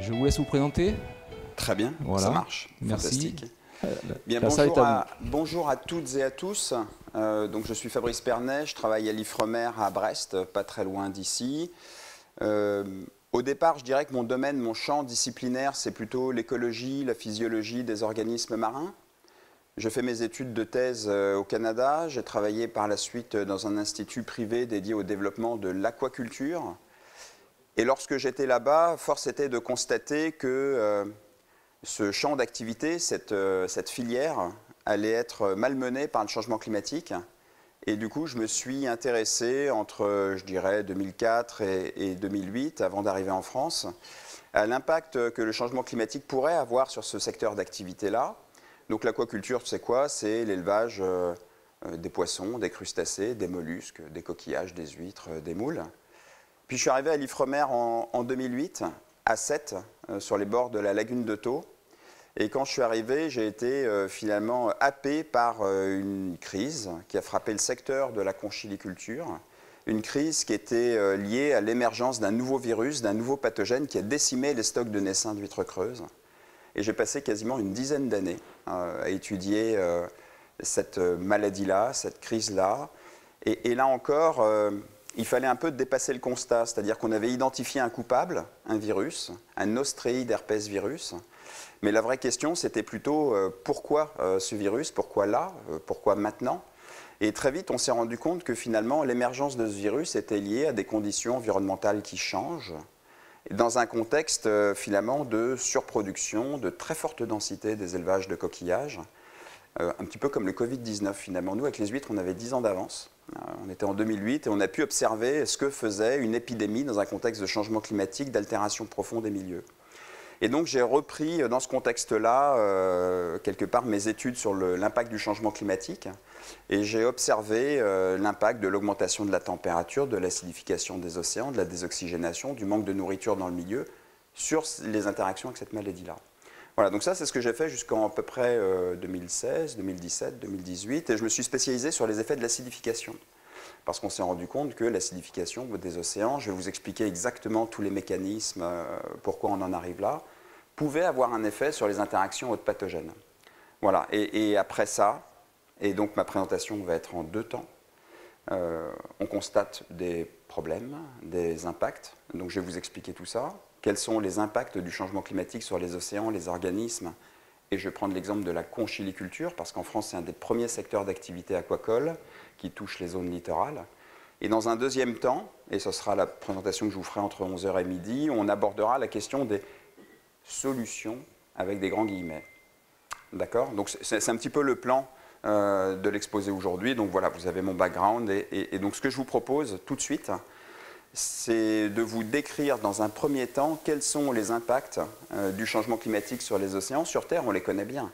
Je vous laisse vous présenter. Très bien, Voilà. ça marche. Merci. Fantastique. Bien, La salle est à bonjour à toutes et à tous. Donc, je suis Fabrice Pernet, je travaille à l'Ifremer à Brest, pas très loin d'ici. Au départ, je dirais que mon domaine, mon champ disciplinaire, c'est plutôt l'écologie, la physiologie des organismes marins. Je fais mes études de thèse au Canada. J'ai travaillé par la suite dans un institut privé dédié au développement de l'aquaculture. Et lorsque j'étais là-bas, force était de constater que ce champ d'activité, cette filière, allait être malmenée par le changement climatique. Et du coup, je me suis intéressé entre, je dirais, 2004 et 2008, avant d'arriver en France, à l'impact que le changement climatique pourrait avoir sur ce secteur d'activité-là. Donc l'aquaculture, c'est quoi? C'est l'élevage des poissons, des crustacés, des mollusques, des coquillages, des huîtres, des moules. Puis je suis arrivé à l'Ifremer en 2008, à Sète, sur les bords de la lagune de Thau. Et quand je suis arrivé, j'ai été finalement happé par une crise qui a frappé le secteur de la conchiliculture. Une crise qui était liée à l'émergence d'un nouveau virus, d'un nouveau pathogène qui a décimé les stocks de naissains d'huîtres creuses. Et j'ai passé quasiment une dizaine d'années à étudier cette maladie-là, cette crise-là. Et là encore, il fallait un peu dépasser le constat, c'est-à-dire qu'on avait identifié un coupable, un virus, un Ostreid herpes virus. Mais la vraie question, c'était plutôt pourquoi ce virus, pourquoi là, pourquoi maintenant? Et très vite, on s'est rendu compte que finalement, l'émergence de ce virus était liée à des conditions environnementales qui changent, dans un contexte finalement de surproduction, de très forte densité des élevages de coquillages, un petit peu comme le Covid-19 finalement. Nous, avec les huîtres, on avait 10 ans d'avance. On était en 2008 et on a pu observer ce que faisait une épidémie dans un contexte de changement climatique, d'altération profonde des milieux. Et donc j'ai repris dans ce contexte-là, quelque part, mes études sur l'impact du changement climatique. Et j'ai observé l'impact de l'augmentation de la température, de l'acidification des océans, de la désoxygénation, du manque de nourriture dans le milieu, sur les interactions avec cette maladie-là. Voilà, donc ça c'est ce que j'ai fait jusqu'en à peu près 2016, 2017, 2018. Et je me suis spécialisé sur les effets de l'acidification. Parce qu'on s'est rendu compte que l'acidification des océans, je vais vous expliquer exactement tous les mécanismes, pourquoi on en arrive là, pouvait avoir un effet sur les interactions hôtes pathogènes. Voilà, et après ça, et donc ma présentation va être en 2 temps, on constate des problèmes, des impacts, donc je vais vous expliquer tout ça. Quels sont les impacts du changement climatique sur les océans, les organismes, et je vais prendre l'exemple de la conchiliculture, parce qu'en France, c'est un des premiers secteurs d'activité aquacole qui touche les zones littorales. Et dans un deuxième temps, et ce sera la présentation que je vous ferai entre 11h et midi, on abordera la question des solutions avec des grands guillemets. D'accord? Donc c'est un petit peu le plan de l'exposé aujourd'hui. Donc voilà, vous avez mon background. Et donc ce que je vous propose tout de suite, c'est de vous décrire dans un premier temps quels sont les impacts du changement climatique sur les océans. Sur Terre, on les connaît bien.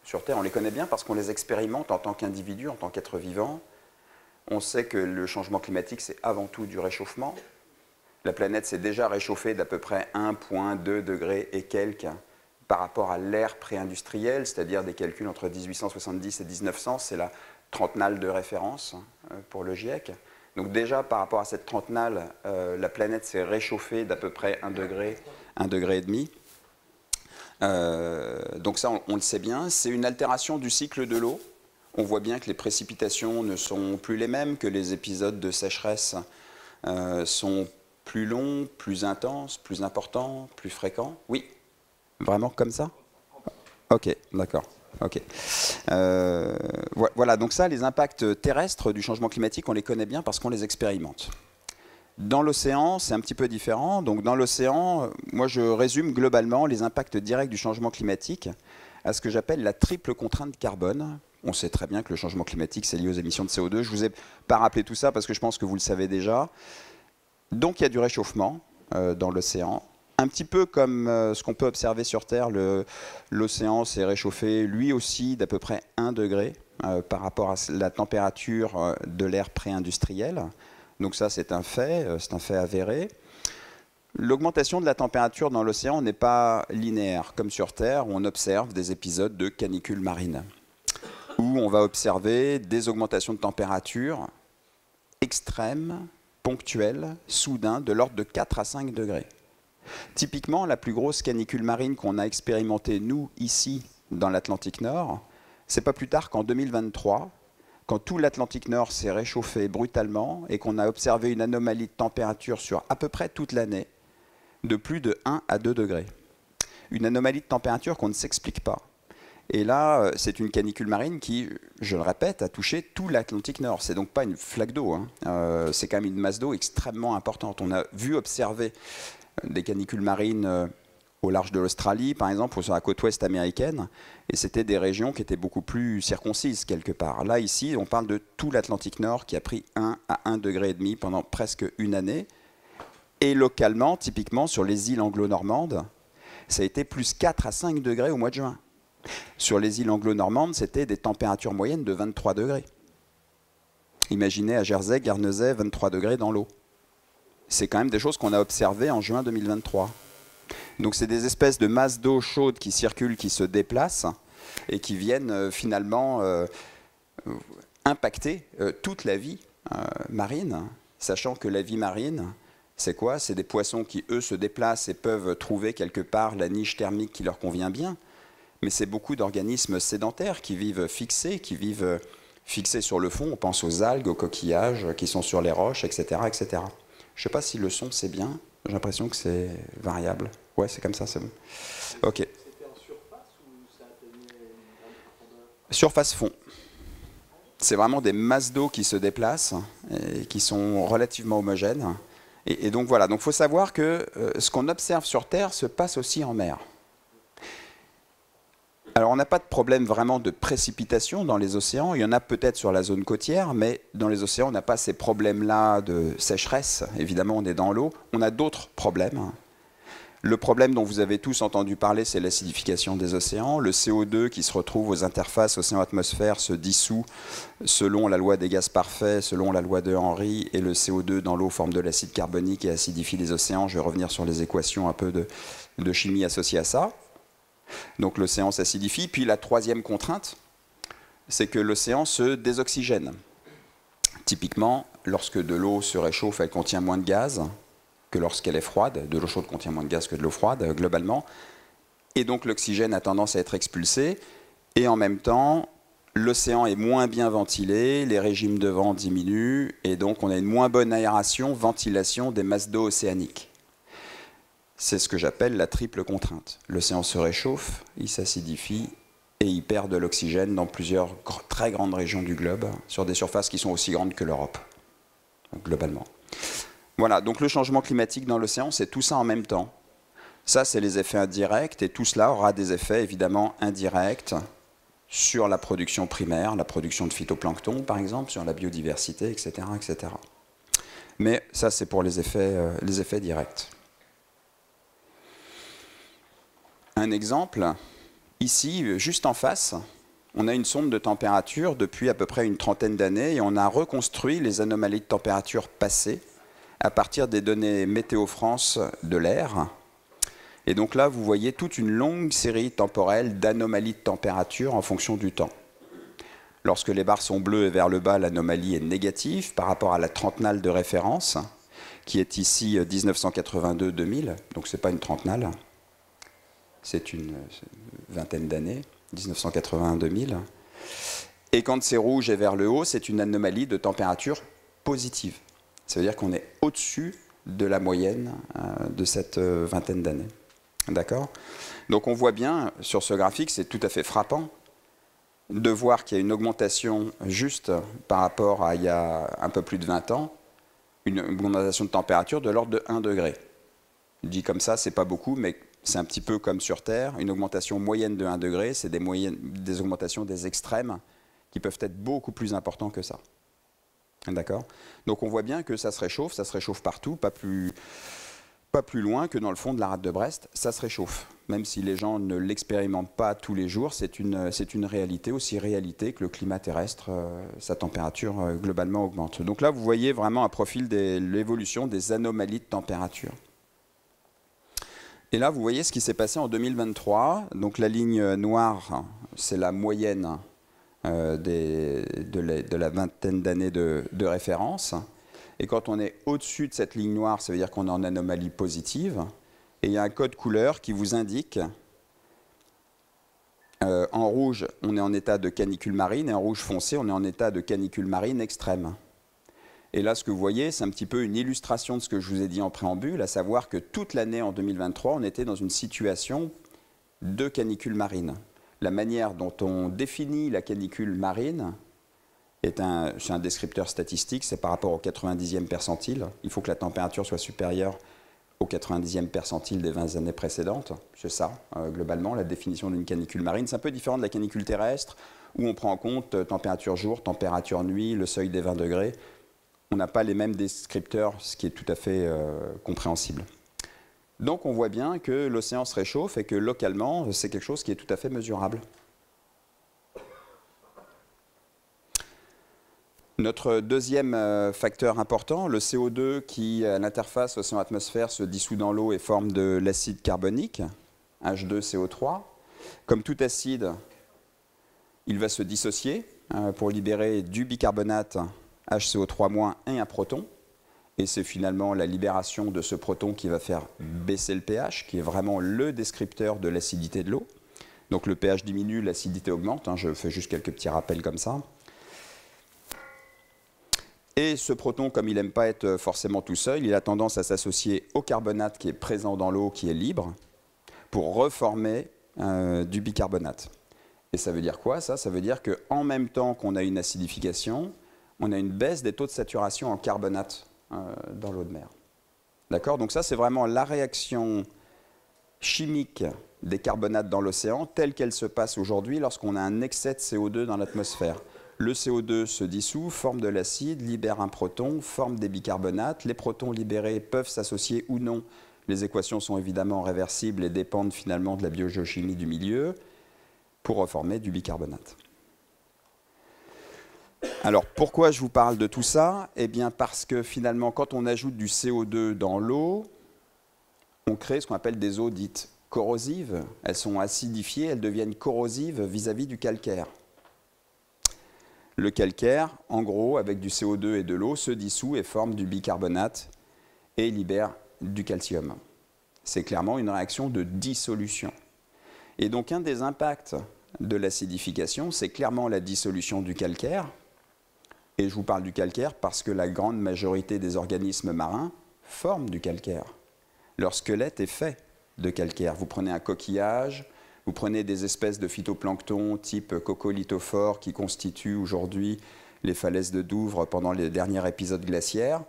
Sur Terre, on les connaît bien parce qu'on les expérimente en tant qu'individu, en tant qu'être vivant. On sait que le changement climatique, c'est avant tout du réchauffement. La planète s'est déjà réchauffée d'à peu près 1,2 degrés et quelques par rapport à l'ère pré-industrielle, c'est-à-dire des calculs entre 1870 et 1900, c'est la trentenale de référence pour le GIEC. Donc déjà, par rapport à cette trentenale, la planète s'est réchauffée d'à peu près 1 degré et demi. Donc ça, on le sait bien. C'est une altération du cycle de l'eau. On voit bien que les précipitations ne sont plus les mêmes, que les épisodes de sécheresse sont plus longs, plus intenses, plus importants, plus fréquents. Oui, vraiment comme ça? Ok, d'accord. Ok. Voilà, donc ça, les impacts terrestres du changement climatique, on les connaît bien parce qu'on les expérimente. Dans l'océan, c'est un petit peu différent. Donc dans l'océan, moi je résume globalement les impacts directs du changement climatique à ce que j'appelle la triple contrainte carbone. On sait très bien que le changement climatique, c'est lié aux émissions de CO2. Je ne vous ai pas rappelé tout ça parce que je pense que vous le savez déjà. Donc il y a du réchauffement dans l'océan. Un petit peu comme ce qu'on peut observer sur Terre, l'océan s'est réchauffé lui aussi d'à peu près 1 degré par rapport à la température de l'ère pré-industrielle. Donc ça, c'est un fait avéré. L'augmentation de la température dans l'océan n'est pas linéaire. Comme sur Terre, où on observe des épisodes de canicule marine, où on va observer des augmentations de température extrêmes, ponctuelles, soudain, de l'ordre de 4 à 5 degrés. Typiquement, la plus grosse canicule marine qu'on a expérimentée, nous, ici, dans l'Atlantique Nord, c'est pas plus tard qu'en 2023, quand tout l'Atlantique Nord s'est réchauffé brutalement et qu'on a observé une anomalie de température sur à peu près toute l'année de plus de 1 à 2 degrés. Une anomalie de température qu'on ne s'explique pas. Et là, c'est une canicule marine qui, je le répète, a touché tout l'Atlantique Nord. C'est donc pas une flaque d'eau, hein. C'est quand même une masse d'eau extrêmement importante. On a vu observer des canicules marines au large de l'Australie, par exemple, ou sur la côte ouest américaine, et c'était des régions qui étaient beaucoup plus circoncises quelque part. Là, ici, on parle de tout l'Atlantique Nord qui a pris 1 à 1,5 degré pendant presque une année. Et localement, typiquement, sur les îles anglo-normandes, ça a été plus 4 à 5 degrés au mois de juin. Sur les îles anglo-normandes, c'était des températures moyennes de 23 degrés. Imaginez à Jersey, Guernesey, 23 degrés dans l'eau. C'est quand même des choses qu'on a observées en juin 2023. Donc c'est des espèces de masses d'eau chaude qui circulent, qui se déplacent et qui viennent finalement impacter toute la vie marine, sachant que la vie marine, c'est quoi? C'est des poissons qui, eux, se déplacent et peuvent trouver quelque part la niche thermique qui leur convient bien. Mais c'est beaucoup d'organismes sédentaires qui vivent fixés sur le fond. On pense aux algues, aux coquillages qui sont sur les roches, etc. etc. Je ne sais pas si le son c'est bien. J'ai l'impression que c'est variable. Ouais, c'est comme ça, c'est bon. Ok. C'était en surface ou ça atteignait une grande profondeur? Surface fond. C'est vraiment des masses d'eau qui se déplacent et qui sont relativement homogènes. Et donc voilà. Donc il faut savoir que ce qu'on observe sur Terre se passe aussi en mer. Alors on n'a pas de problème vraiment de précipitation dans les océans, il y en a peut-être sur la zone côtière, mais dans les océans on n'a pas ces problèmes-là de sécheresse, évidemment on est dans l'eau, on a d'autres problèmes. Le problème dont vous avez tous entendu parler, c'est l'acidification des océans. Le CO2 qui se retrouve aux interfaces océan-atmosphère se dissout selon la loi des gaz parfaits, selon la loi de Henry, et le CO2 dans l'eau forme de l'acide carbonique et acidifie les océans. Je vais revenir sur les équations un peu de chimie associées à ça. Donc l'océan s'acidifie. Puis la troisième contrainte, c'est que l'océan se désoxygène. Typiquement, lorsque de l'eau se réchauffe, elle contient moins de gaz que lorsqu'elle est froide. De l'eau chaude contient moins de gaz que de l'eau froide, globalement. Et donc l'oxygène a tendance à être expulsé. Et en même temps, l'océan est moins bien ventilé, les régimes de vent diminuent, et donc on a une moins bonne aération, ventilation des masses d'eau océaniques. C'est ce que j'appelle la triple contrainte. L'océan se réchauffe, il s'acidifie et il perd de l'oxygène dans plusieurs très grandes régions du globe, sur des surfaces qui sont aussi grandes que l'Europe, globalement. Voilà, donc le changement climatique dans l'océan, c'est tout ça en même temps. Ça, c'est les effets indirects, et tout cela aura des effets évidemment indirects sur la production primaire, la production de phytoplancton, par exemple, sur la biodiversité, etc. etc. Mais ça, c'est pour les effets directs. Un exemple, ici, juste en face, on a une sonde de température depuis à peu près une trentaine d'années et on a reconstruit les anomalies de température passées à partir des données Météo France de l'air. Et donc là, vous voyez toute une longue série temporelle d'anomalies de température en fonction du temps. Lorsque les barres sont bleues et vers le bas, l'anomalie est négative par rapport à la trentenale de référence, qui est ici 1982-2000, donc ce n'est pas une trentenale. C'est une vingtaine d'années, 1981-2000. Et quand c'est rouge et vers le haut, c'est une anomalie de température positive. Ça veut dire qu'on est au-dessus de la moyenne de cette vingtaine d'années. D'accord? Donc on voit bien sur ce graphique, c'est tout à fait frappant de voir qu'il y a une augmentation juste par rapport à il y a un peu plus de 20 ans, une augmentation de température de l'ordre de 1 degré. Dit comme ça, c'est pas beaucoup, mais c'est un petit peu comme sur Terre, une augmentation moyenne de 1 degré, c'est des augmentations des extrêmes qui peuvent être beaucoup plus importants que ça. D'accord? Donc on voit bien que ça se réchauffe partout, pas plus loin que dans le fond de la rade de Brest, ça se réchauffe. Même si les gens ne l'expérimentent pas tous les jours, c'est une réalité, aussi réalité que le climat terrestre, sa température globalement augmente. Donc là, vous voyez vraiment un profil de l'évolution des anomalies de température. Et là, vous voyez ce qui s'est passé en 2023. Donc la ligne noire, c'est la moyenne de la vingtaine d'années de référence. Et quand on est au-dessus de cette ligne noire, ça veut dire qu'on est en anomalie positive. Et il y a un code couleur qui vous indique, en rouge, on est en état de canicule marine, et en rouge foncé, on est en état de canicule marine extrême. Et là, ce que vous voyez, c'est un petit peu une illustration de ce que je vous ai dit en préambule, à savoir que toute l'année en 2023, on était dans une situation de canicule marine. La manière dont on définit la canicule marine c'est un descripteur statistique, c'est par rapport au 90e percentile. Il faut que la température soit supérieure au 90e percentile des 20 années précédentes. C'est ça, globalement, la définition d'une canicule marine. C'est un peu différent de la canicule terrestre, où on prend en compte température jour, température nuit, le seuil des 20 degrés. On n'a pas les mêmes descripteurs, ce qui est tout à fait compréhensible. Donc on voit bien que l'océan se réchauffe et que localement, c'est quelque chose qui est tout à fait mesurable. Notre deuxième facteur important, le CO2 qui, à l'interface océan-atmosphère, se dissout dans l'eau et forme de l'acide carbonique, H2CO3. Comme tout acide, il va se dissocier pour libérer du bicarbonate, HCO3- et un proton. Et c'est finalement la libération de ce proton qui va faire baisser le pH, qui est vraiment le descripteur de l'acidité de l'eau. Donc le pH diminue, l'acidité augmente. Je fais juste quelques petits rappels comme ça. Et ce proton, comme il n'aime pas être forcément tout seul, il a tendance à s'associer au carbonate qui est présent dans l'eau, qui est libre, pour reformer du bicarbonate. Et ça veut dire quoi, ça? Ça veut dire qu'en même temps qu'on a une acidification, on a une baisse des taux de saturation en carbonate dans l'eau de mer. D'accord? Donc ça, c'est vraiment la réaction chimique des carbonates dans l'océan, telle qu'elle se passe aujourd'hui lorsqu'on a un excès de CO2 dans l'atmosphère. Le CO2 se dissout, forme de l'acide, libère un proton, forme des bicarbonates. Les protons libérés peuvent s'associer ou non. Les équations sont évidemment réversibles et dépendent finalement de la biogéochimie du milieu pour reformer du bicarbonate. Alors pourquoi je vous parle de tout ça? Eh bien parce que finalement, quand on ajoute du CO2 dans l'eau, on crée ce qu'on appelle des eaux dites corrosives. Elles sont acidifiées, elles deviennent corrosives vis-à-vis du calcaire. Le calcaire, en gros, avec du CO2 et de l'eau, se dissout et forme du bicarbonate et libère du calcium. C'est clairement une réaction de dissolution. Et donc un des impacts de l'acidification, c'est clairement la dissolution du calcaire. Et je vous parle du calcaire parce que la grande majorité des organismes marins forment du calcaire. Leur squelette est fait de calcaire. Vous prenez un coquillage, vous prenez des espèces de phytoplancton type coccolithophore qui constituent aujourd'hui les falaises de Douvres pendant les derniers épisodes glaciaires.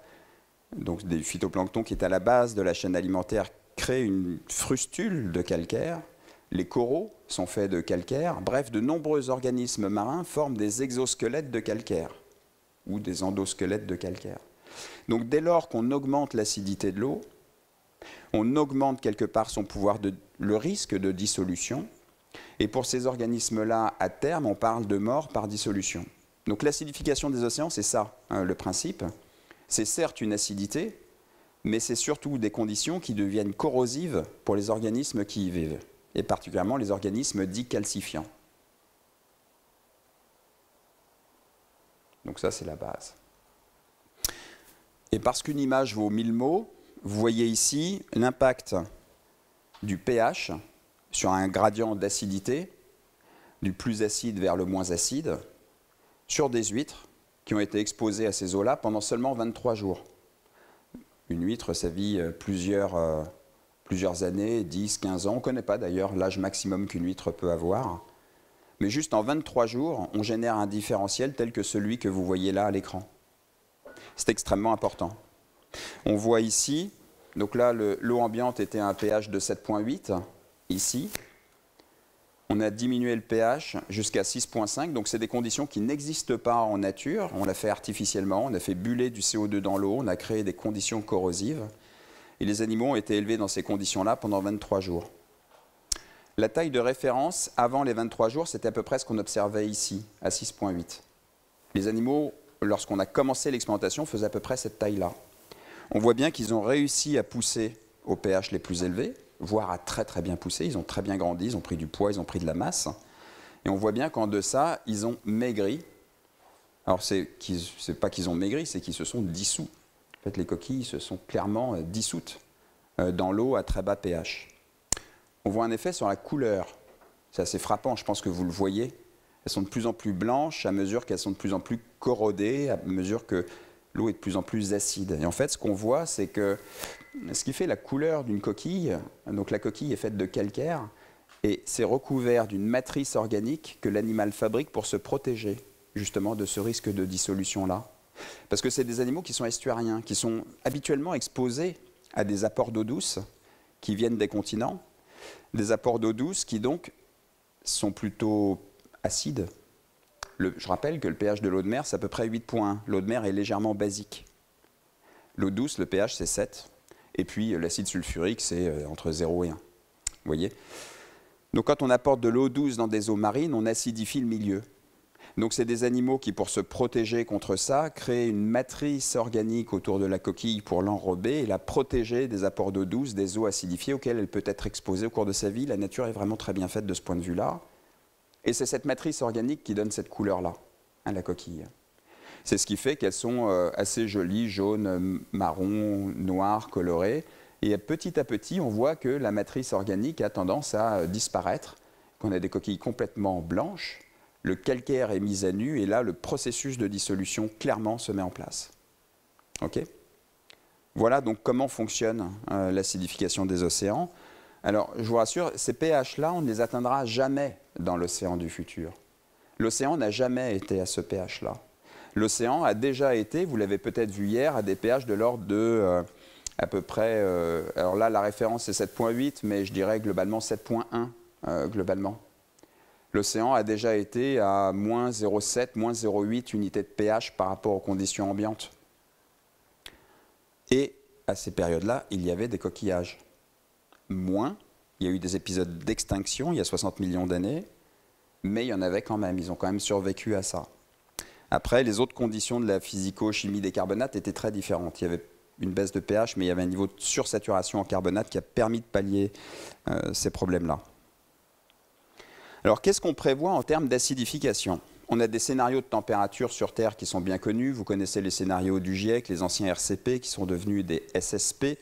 Donc des phytoplanctons qui est à la base de la chaîne alimentaire créent une frustule de calcaire. Les coraux sont faits de calcaire. Bref, de nombreux organismes marins forment des exosquelettes de calcaire ou des endosquelettes de calcaire. Donc dès lors qu'on augmente l'acidité de l'eau, on augmente quelque part son pouvoir le risque de dissolution. Et pour ces organismes-là, à terme, on parle de mort par dissolution. Donc l'acidification des océans, c'est ça, le principe. C'est certes une acidité, mais c'est surtout des conditions qui deviennent corrosives pour les organismes qui y vivent, et particulièrement les organismes dits calcifiants. Donc ça, c'est la base. Et parce qu'une image vaut 1000 mots, vous voyez ici l'impact du pH sur un gradient d'acidité, du plus acide vers le moins acide, sur des huîtres qui ont été exposées à ces eaux-là pendant seulement 23 jours. Une huître, ça vit plusieurs années, 10, 15 ans. On ne connaît pas d'ailleurs l'âge maximum qu'une huître peut avoir. Mais juste en 23 jours, on génère un différentiel tel que celui que vous voyez là à l'écran. C'est extrêmement important. On voit ici, donc là, l'eau ambiante était à un pH de 7,8. Ici, on a diminué le pH jusqu'à 6,5. Donc, c'est des conditions qui n'existent pas en nature. On l'a fait artificiellement. On a fait buller du CO2 dans l'eau. On a créé des conditions corrosives. Et les animaux ont été élevés dans ces conditions-là pendant 23 jours. La taille de référence avant les 23 jours, c'était à peu près ce qu'on observait ici, à 6,8. Les animaux, lorsqu'on a commencé l'expérimentation, faisaient à peu près cette taille-là. On voit bien qu'ils ont réussi à pousser au pH les plus élevés, voire à très très bien pousser. Ils ont très bien grandi, ils ont pris du poids, ils ont pris de la masse. Et on voit bien qu'en deçà, ils ont maigri. Alors, c'est pas qu'ils ont maigri, c'est qu'ils se sont dissous. En fait, les coquilles se sont clairement dissoutes dans l'eau à très bas pH. On voit un effet sur la couleur. C'est assez frappant, je pense que vous le voyez. Elles sont de plus en plus blanches à mesure qu'elles sont de plus en plus corrodées, à mesure que l'eau est de plus en plus acide. Et en fait, ce qu'on voit, c'est que ce qui fait la couleur d'une coquille, donc la coquille est faite de calcaire, et c'est recouvert d'une matrice organique que l'animal fabrique pour se protéger justement de ce risque de dissolution-là. Parce que c'est des animaux qui sont estuariens, qui sont habituellement exposés à des apports d'eau douce qui viennent des continents, des apports d'eau douce qui donc sont plutôt acides. Je rappelle que le pH de l'eau de mer, c'est à peu près 8,1. L'eau de mer est légèrement basique. L'eau douce, le pH, c'est 7. Et puis l'acide sulfurique, c'est entre 0 et 1. Vous voyez ? Donc quand on apporte de l'eau douce dans des eaux marines, on acidifie le milieu. Donc c'est des animaux qui, pour se protéger contre ça, créent une matrice organique autour de la coquille pour l'enrober et la protéger des apports d'eau douce, des eaux acidifiées auxquelles elle peut être exposée au cours de sa vie. La nature est vraiment très bien faite de ce point de vue-là. Et c'est cette matrice organique qui donne cette couleur-là à la coquille. C'est ce qui fait qu'elles sont assez jolies, jaunes, marron, noires, colorées. Et petit à petit, on voit que la matrice organique a tendance à disparaître, qu'on a des coquilles complètement blanches, le calcaire est mis à nu, et là, le processus de dissolution, clairement, se met en place. OK ? Voilà donc comment fonctionne l'acidification des océans. Alors, je vous rassure, ces pH-là, on ne les atteindra jamais dans l'océan du futur. L'océan n'a jamais été à ce pH-là. L'océan a déjà été, vous l'avez peut-être vu hier, à des pH de l'ordre de à peu près, alors là la référence c'est 7,8, mais je dirais globalement 7,1 globalement. L'océan a déjà été à moins 0,7, moins 0,8 unités de pH par rapport aux conditions ambiantes. Et à ces périodes-là, il y avait des coquillages. Moins, il y a eu des épisodes d'extinction il y a 60 millions d'années, mais il y en avait quand même, ils ont quand même survécu à ça. Après, les autres conditions de la physico-chimie des carbonates étaient très différentes. Il y avait une baisse de pH, mais il y avait un niveau de sursaturation en carbonate qui a permis de pallier ces problèmes-là. Alors, qu'est-ce qu'on prévoit en termes d'acidification ? On a des scénarios de température sur Terre qui sont bien connus. Vous connaissez les scénarios du GIEC, les anciens RCP qui sont devenus des SSP.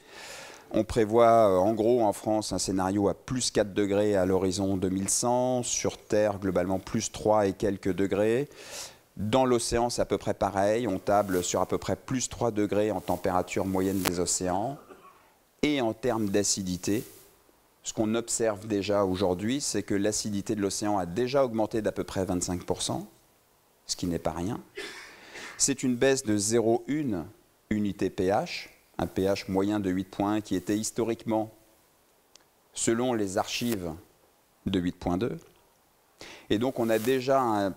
On prévoit en gros en France un scénario à plus 4 degrés à l'horizon 2100, sur Terre globalement plus 3 et quelques degrés. Dans l'océan, c'est à peu près pareil, on table sur à peu près plus 3 degrés en température moyenne des océans. Et en termes d'acidité, ce qu'on observe déjà aujourd'hui, c'est que l'acidité de l'océan a déjà augmenté d'à peu près 25%, ce qui n'est pas rien. C'est une baisse de 0,1 unité pH, un pH moyen de 8,1 qui était historiquement, selon les archives, de 8,2. Et donc on a déjà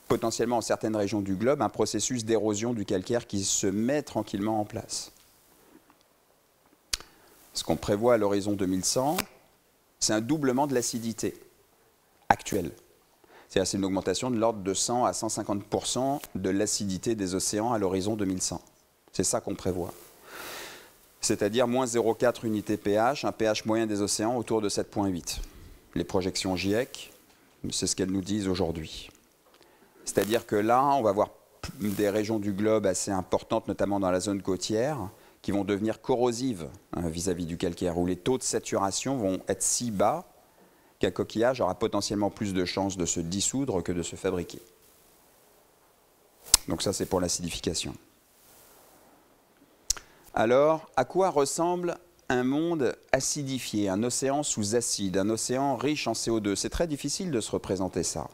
potentiellement en certaines régions du globe un processus d'érosion du calcaire qui se met tranquillement en place. Ce qu'on prévoit à l'horizon 2100, c'est un doublement de l'acidité actuelle. C'est une augmentation de l'ordre de 100 à 150% de l'acidité des océans à l'horizon 2100. C'est ça qu'on prévoit. C'est-à-dire moins 0,4 unité pH, un pH moyen des océans autour de 7,8. Les projections GIEC, c'est ce qu'elles nous disent aujourd'hui. C'est-à-dire que là, on va voir des régions du globe assez importantes, notamment dans la zone côtière, qui vont devenir corrosives vis-à-vis du calcaire, où les taux de saturation vont être si bas qu'un coquillage aura potentiellement plus de chances de se dissoudre que de se fabriquer. Donc ça, c'est pour l'acidification. Alors, à quoi ressemble un monde acidifié, un océan sous acide, un océan riche en CO2 ? C'est très difficile de se représenter ça.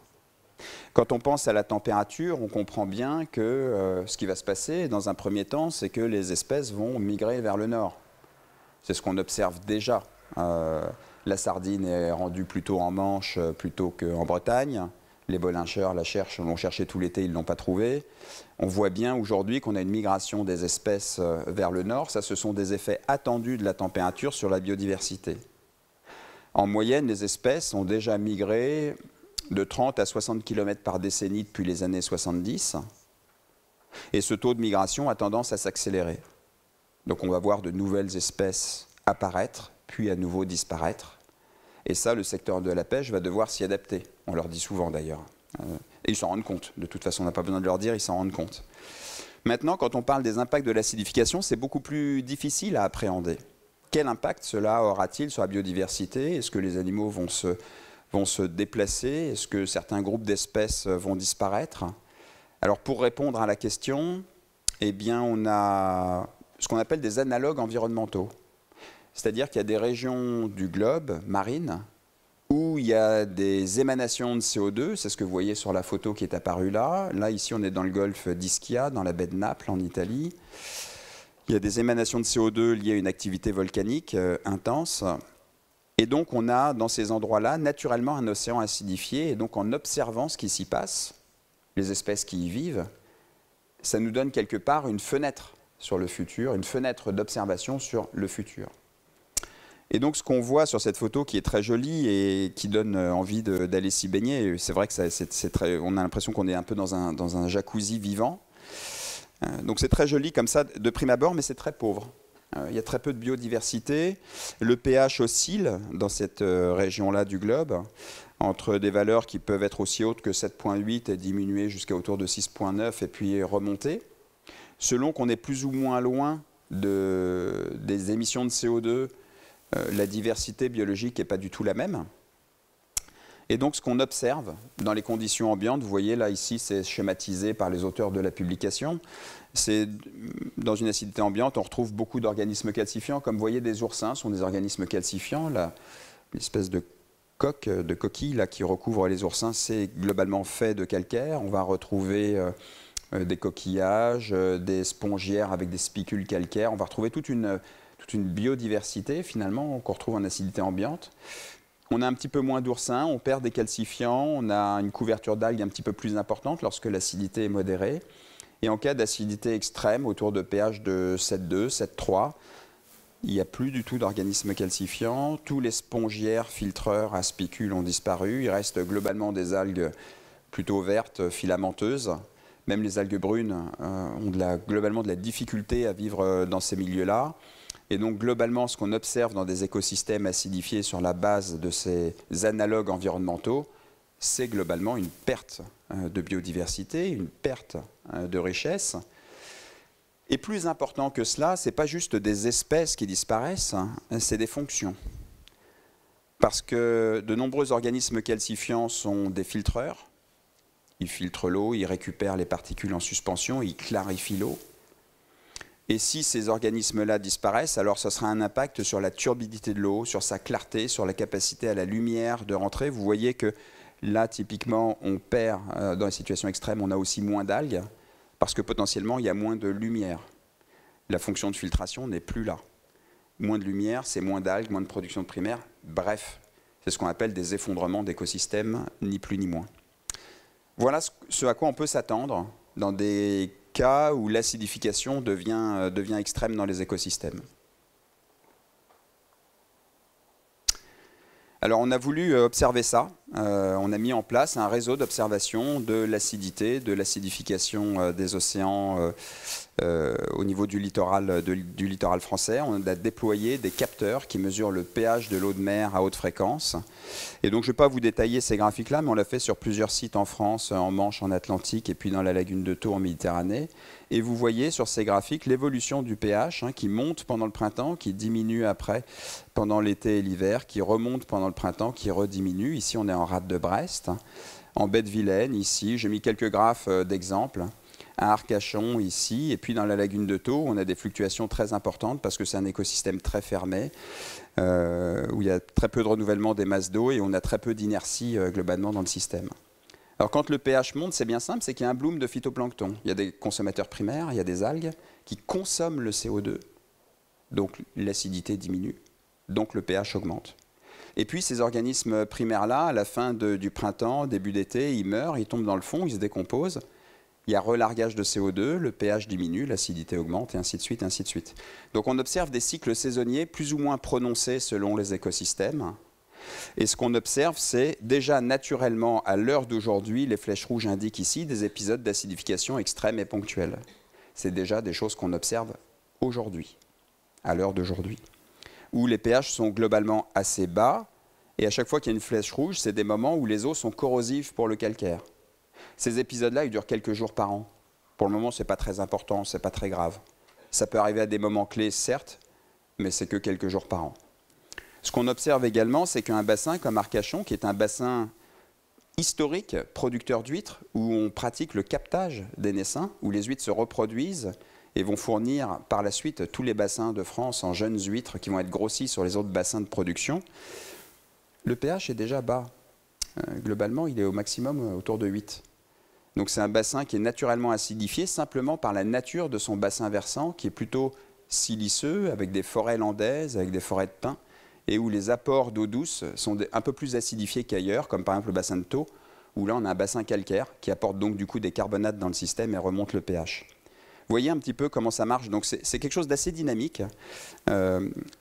Quand on pense à la température, on comprend bien que ce qui va se passer dans un premier temps, c'est que les espèces vont migrer vers le nord. C'est ce qu'on observe déjà. La sardine est rendue plutôt en Manche plutôt qu'en Bretagne. Les bolincheurs l'ont cherché tout l'été, ils ne l'ont pas trouvée. On voit bien aujourd'hui qu'on a une migration des espèces vers le nord. Ça, ce sont des effets attendus de la température sur la biodiversité. En moyenne, les espèces ont déjà migré de 30 à 60 km par décennie depuis les années 70. Et ce taux de migration a tendance à s'accélérer. Donc on va voir de nouvelles espèces apparaître, puis à nouveau disparaître. Et ça, le secteur de la pêche va devoir s'y adapter. On leur dit souvent d'ailleurs. Et ils s'en rendent compte. De toute façon, on n'a pas besoin de leur dire, ils s'en rendent compte. Maintenant, quand on parle des impacts de l'acidification, c'est beaucoup plus difficile à appréhender. quel impact cela aura-t-il sur la biodiversité? Est-ce que les animaux vont se déplacer? Est-ce que certains groupes d'espèces vont disparaître? Alors pour répondre à la question, eh bien, on a ce qu'on appelle des analogues environnementaux. C'est-à-dire qu'il y a des régions du globe marines où il y a des émanations de CO2, c'est ce que vous voyez sur la photo qui est apparue là. Là, ici, on est dans le golfe d'Ischia, dans la baie de Naples, en Italie. Il y a des émanations de CO2 liées à une activité volcanique intense. Et donc, on a dans ces endroits-là, naturellement, un océan acidifié. Et donc, en observant ce qui s'y passe, les espèces qui y vivent, ça nous donne quelque part une fenêtre sur le futur, une fenêtre d'observation sur le futur. Et donc ce qu'on voit sur cette photo qui est très jolie et qui donne envie d'aller s'y baigner, c'est vrai que on a l'impression qu'on est un peu dans un jacuzzi vivant. Donc c'est très joli comme ça de prime abord, mais c'est très pauvre. Il y a très peu de biodiversité. Le pH oscille dans cette région-là du globe, entre des valeurs qui peuvent être aussi hautes que 7,8 et diminuer jusqu'à autour de 6,9 et puis remonter. Selon qu'on est plus ou moins loin des émissions de CO2, la diversité biologique n'est pas du tout la même. Et donc ce qu'on observe dans les conditions ambiantes, vous voyez là ici c'est schématisé par les auteurs de la publication, c'est dans une acidité ambiante on retrouve beaucoup d'organismes calcifiants, comme vous voyez des oursins sont des organismes calcifiants, là, une espèce de coquille là, qui recouvre les oursins, c'est globalement fait de calcaire. On va retrouver des coquillages, des spongiaires avec des spicules calcaires, on va retrouver toute une biodiversité finalement qu'on retrouve en acidité ambiante. On a un petit peu moins d'oursins, on perd des calcifiants, on a une couverture d'algues un petit peu plus importante lorsque l'acidité est modérée. Et en cas d'acidité extrême, autour de pH de 7,2, 7,3, il n'y a plus du tout d'organismes calcifiants. Tous les spongiaires filtreurs à spicules ont disparu. Il reste globalement des algues plutôt vertes, filamenteuses. Même les algues brunes ont globalement de la difficulté à vivre dans ces milieux-là. Et donc globalement, ce qu'on observe dans des écosystèmes acidifiés sur la base de ces analogues environnementaux, c'est globalement une perte de biodiversité, une perte de richesse. Et plus important que cela, ce n'est pas juste des espèces qui disparaissent, c'est des fonctions. Parce que de nombreux organismes calcifiants sont des filtreurs. Ils filtrent l'eau, ils récupèrent les particules en suspension, ils clarifient l'eau. Et si ces organismes-là disparaissent, alors ce sera un impact sur la turbidité de l'eau, sur sa clarté, sur la capacité à la lumière de rentrer. Vous voyez que là, typiquement, on perd, dans les situations extrêmes, on a aussi moins d'algues, parce que potentiellement, il y a moins de lumière. La fonction de filtration n'est plus là. Moins de lumière, c'est moins d'algues, moins de production de primaire. Bref, c'est ce qu'on appelle des effondrements d'écosystèmes, ni plus ni moins. Voilà ce à quoi on peut s'attendre dans des cas où l'acidification devient extrême dans les écosystèmes. Alors on a voulu observer ça, on a mis en place un réseau d'observation de l'acidité, de l'acidification des océans au niveau du littoral français. On a déployé des capteurs qui mesurent le pH de l'eau de mer à haute fréquence. Et donc je ne vais pas vous détailler ces graphiques-là, mais on l'a fait sur plusieurs sites en France, en Manche, en Atlantique et puis dans la lagune de Thau en Méditerranée. Et vous voyez sur ces graphiques l'évolution du pH qui monte pendant le printemps, qui diminue après pendant l'été et l'hiver, qui remonte pendant le printemps, qui rediminue. Ici on est en rade de Brest, en baie de Vilaine, ici. J'ai mis quelques graphes d'exemples. À Arcachon ici, et puis dans la lagune de Thau, on a des fluctuations très importantes parce que c'est un écosystème très fermé, où il y a très peu de renouvellement des masses d'eau et on a très peu d'inertie globalement dans le système. Alors quand le pH monte, c'est bien simple, c'est qu'il y a un bloom de phytoplancton. Il y a des consommateurs primaires, il y a des algues qui consomment le CO2, donc l'acidité diminue, donc le pH augmente. Et puis ces organismes primaires-là, à la fin du printemps, début d'été, ils meurent, ils tombent dans le fond, ils se décomposent. Il y a relargage de CO2, le pH diminue, l'acidité augmente, et ainsi de suite, ainsi de suite. Donc on observe des cycles saisonniers plus ou moins prononcés selon les écosystèmes. Et ce qu'on observe, c'est déjà naturellement, à l'heure d'aujourd'hui, les flèches rouges indiquent ici des épisodes d'acidification extrême et ponctuelle. C'est déjà des choses qu'on observe aujourd'hui, à l'heure d'aujourd'hui, où les pH sont globalement assez bas, et à chaque fois qu'il y a une flèche rouge, c'est des moments où les eaux sont corrosives pour le calcaire. Ces épisodes-là, ils durent quelques jours par an. Pour le moment, ce n'est pas très important, ce n'est pas très grave. Ça peut arriver à des moments clés, certes, mais c'est que quelques jours par an. Ce qu'on observe également, c'est qu'un bassin comme Arcachon, qui est un bassin historique, producteur d'huîtres, où on pratique le captage des naissins, où les huîtres se reproduisent et vont fournir par la suite tous les bassins de France en jeunes huîtres qui vont être grossis sur les autres bassins de production, le pH est déjà bas. Globalement, il est au maximum autour de 8. Donc c'est un bassin qui est naturellement acidifié simplement par la nature de son bassin versant, qui est plutôt siliceux, avec des forêts landaises, avec des forêts de pins, et où les apports d'eau douce sont un peu plus acidifiés qu'ailleurs, comme par exemple le bassin de Thau, où là on a un bassin calcaire qui apporte donc du coup des carbonates dans le système et remonte le pH. Vous voyez un petit peu comment ça marche, donc c'est quelque chose d'assez dynamique.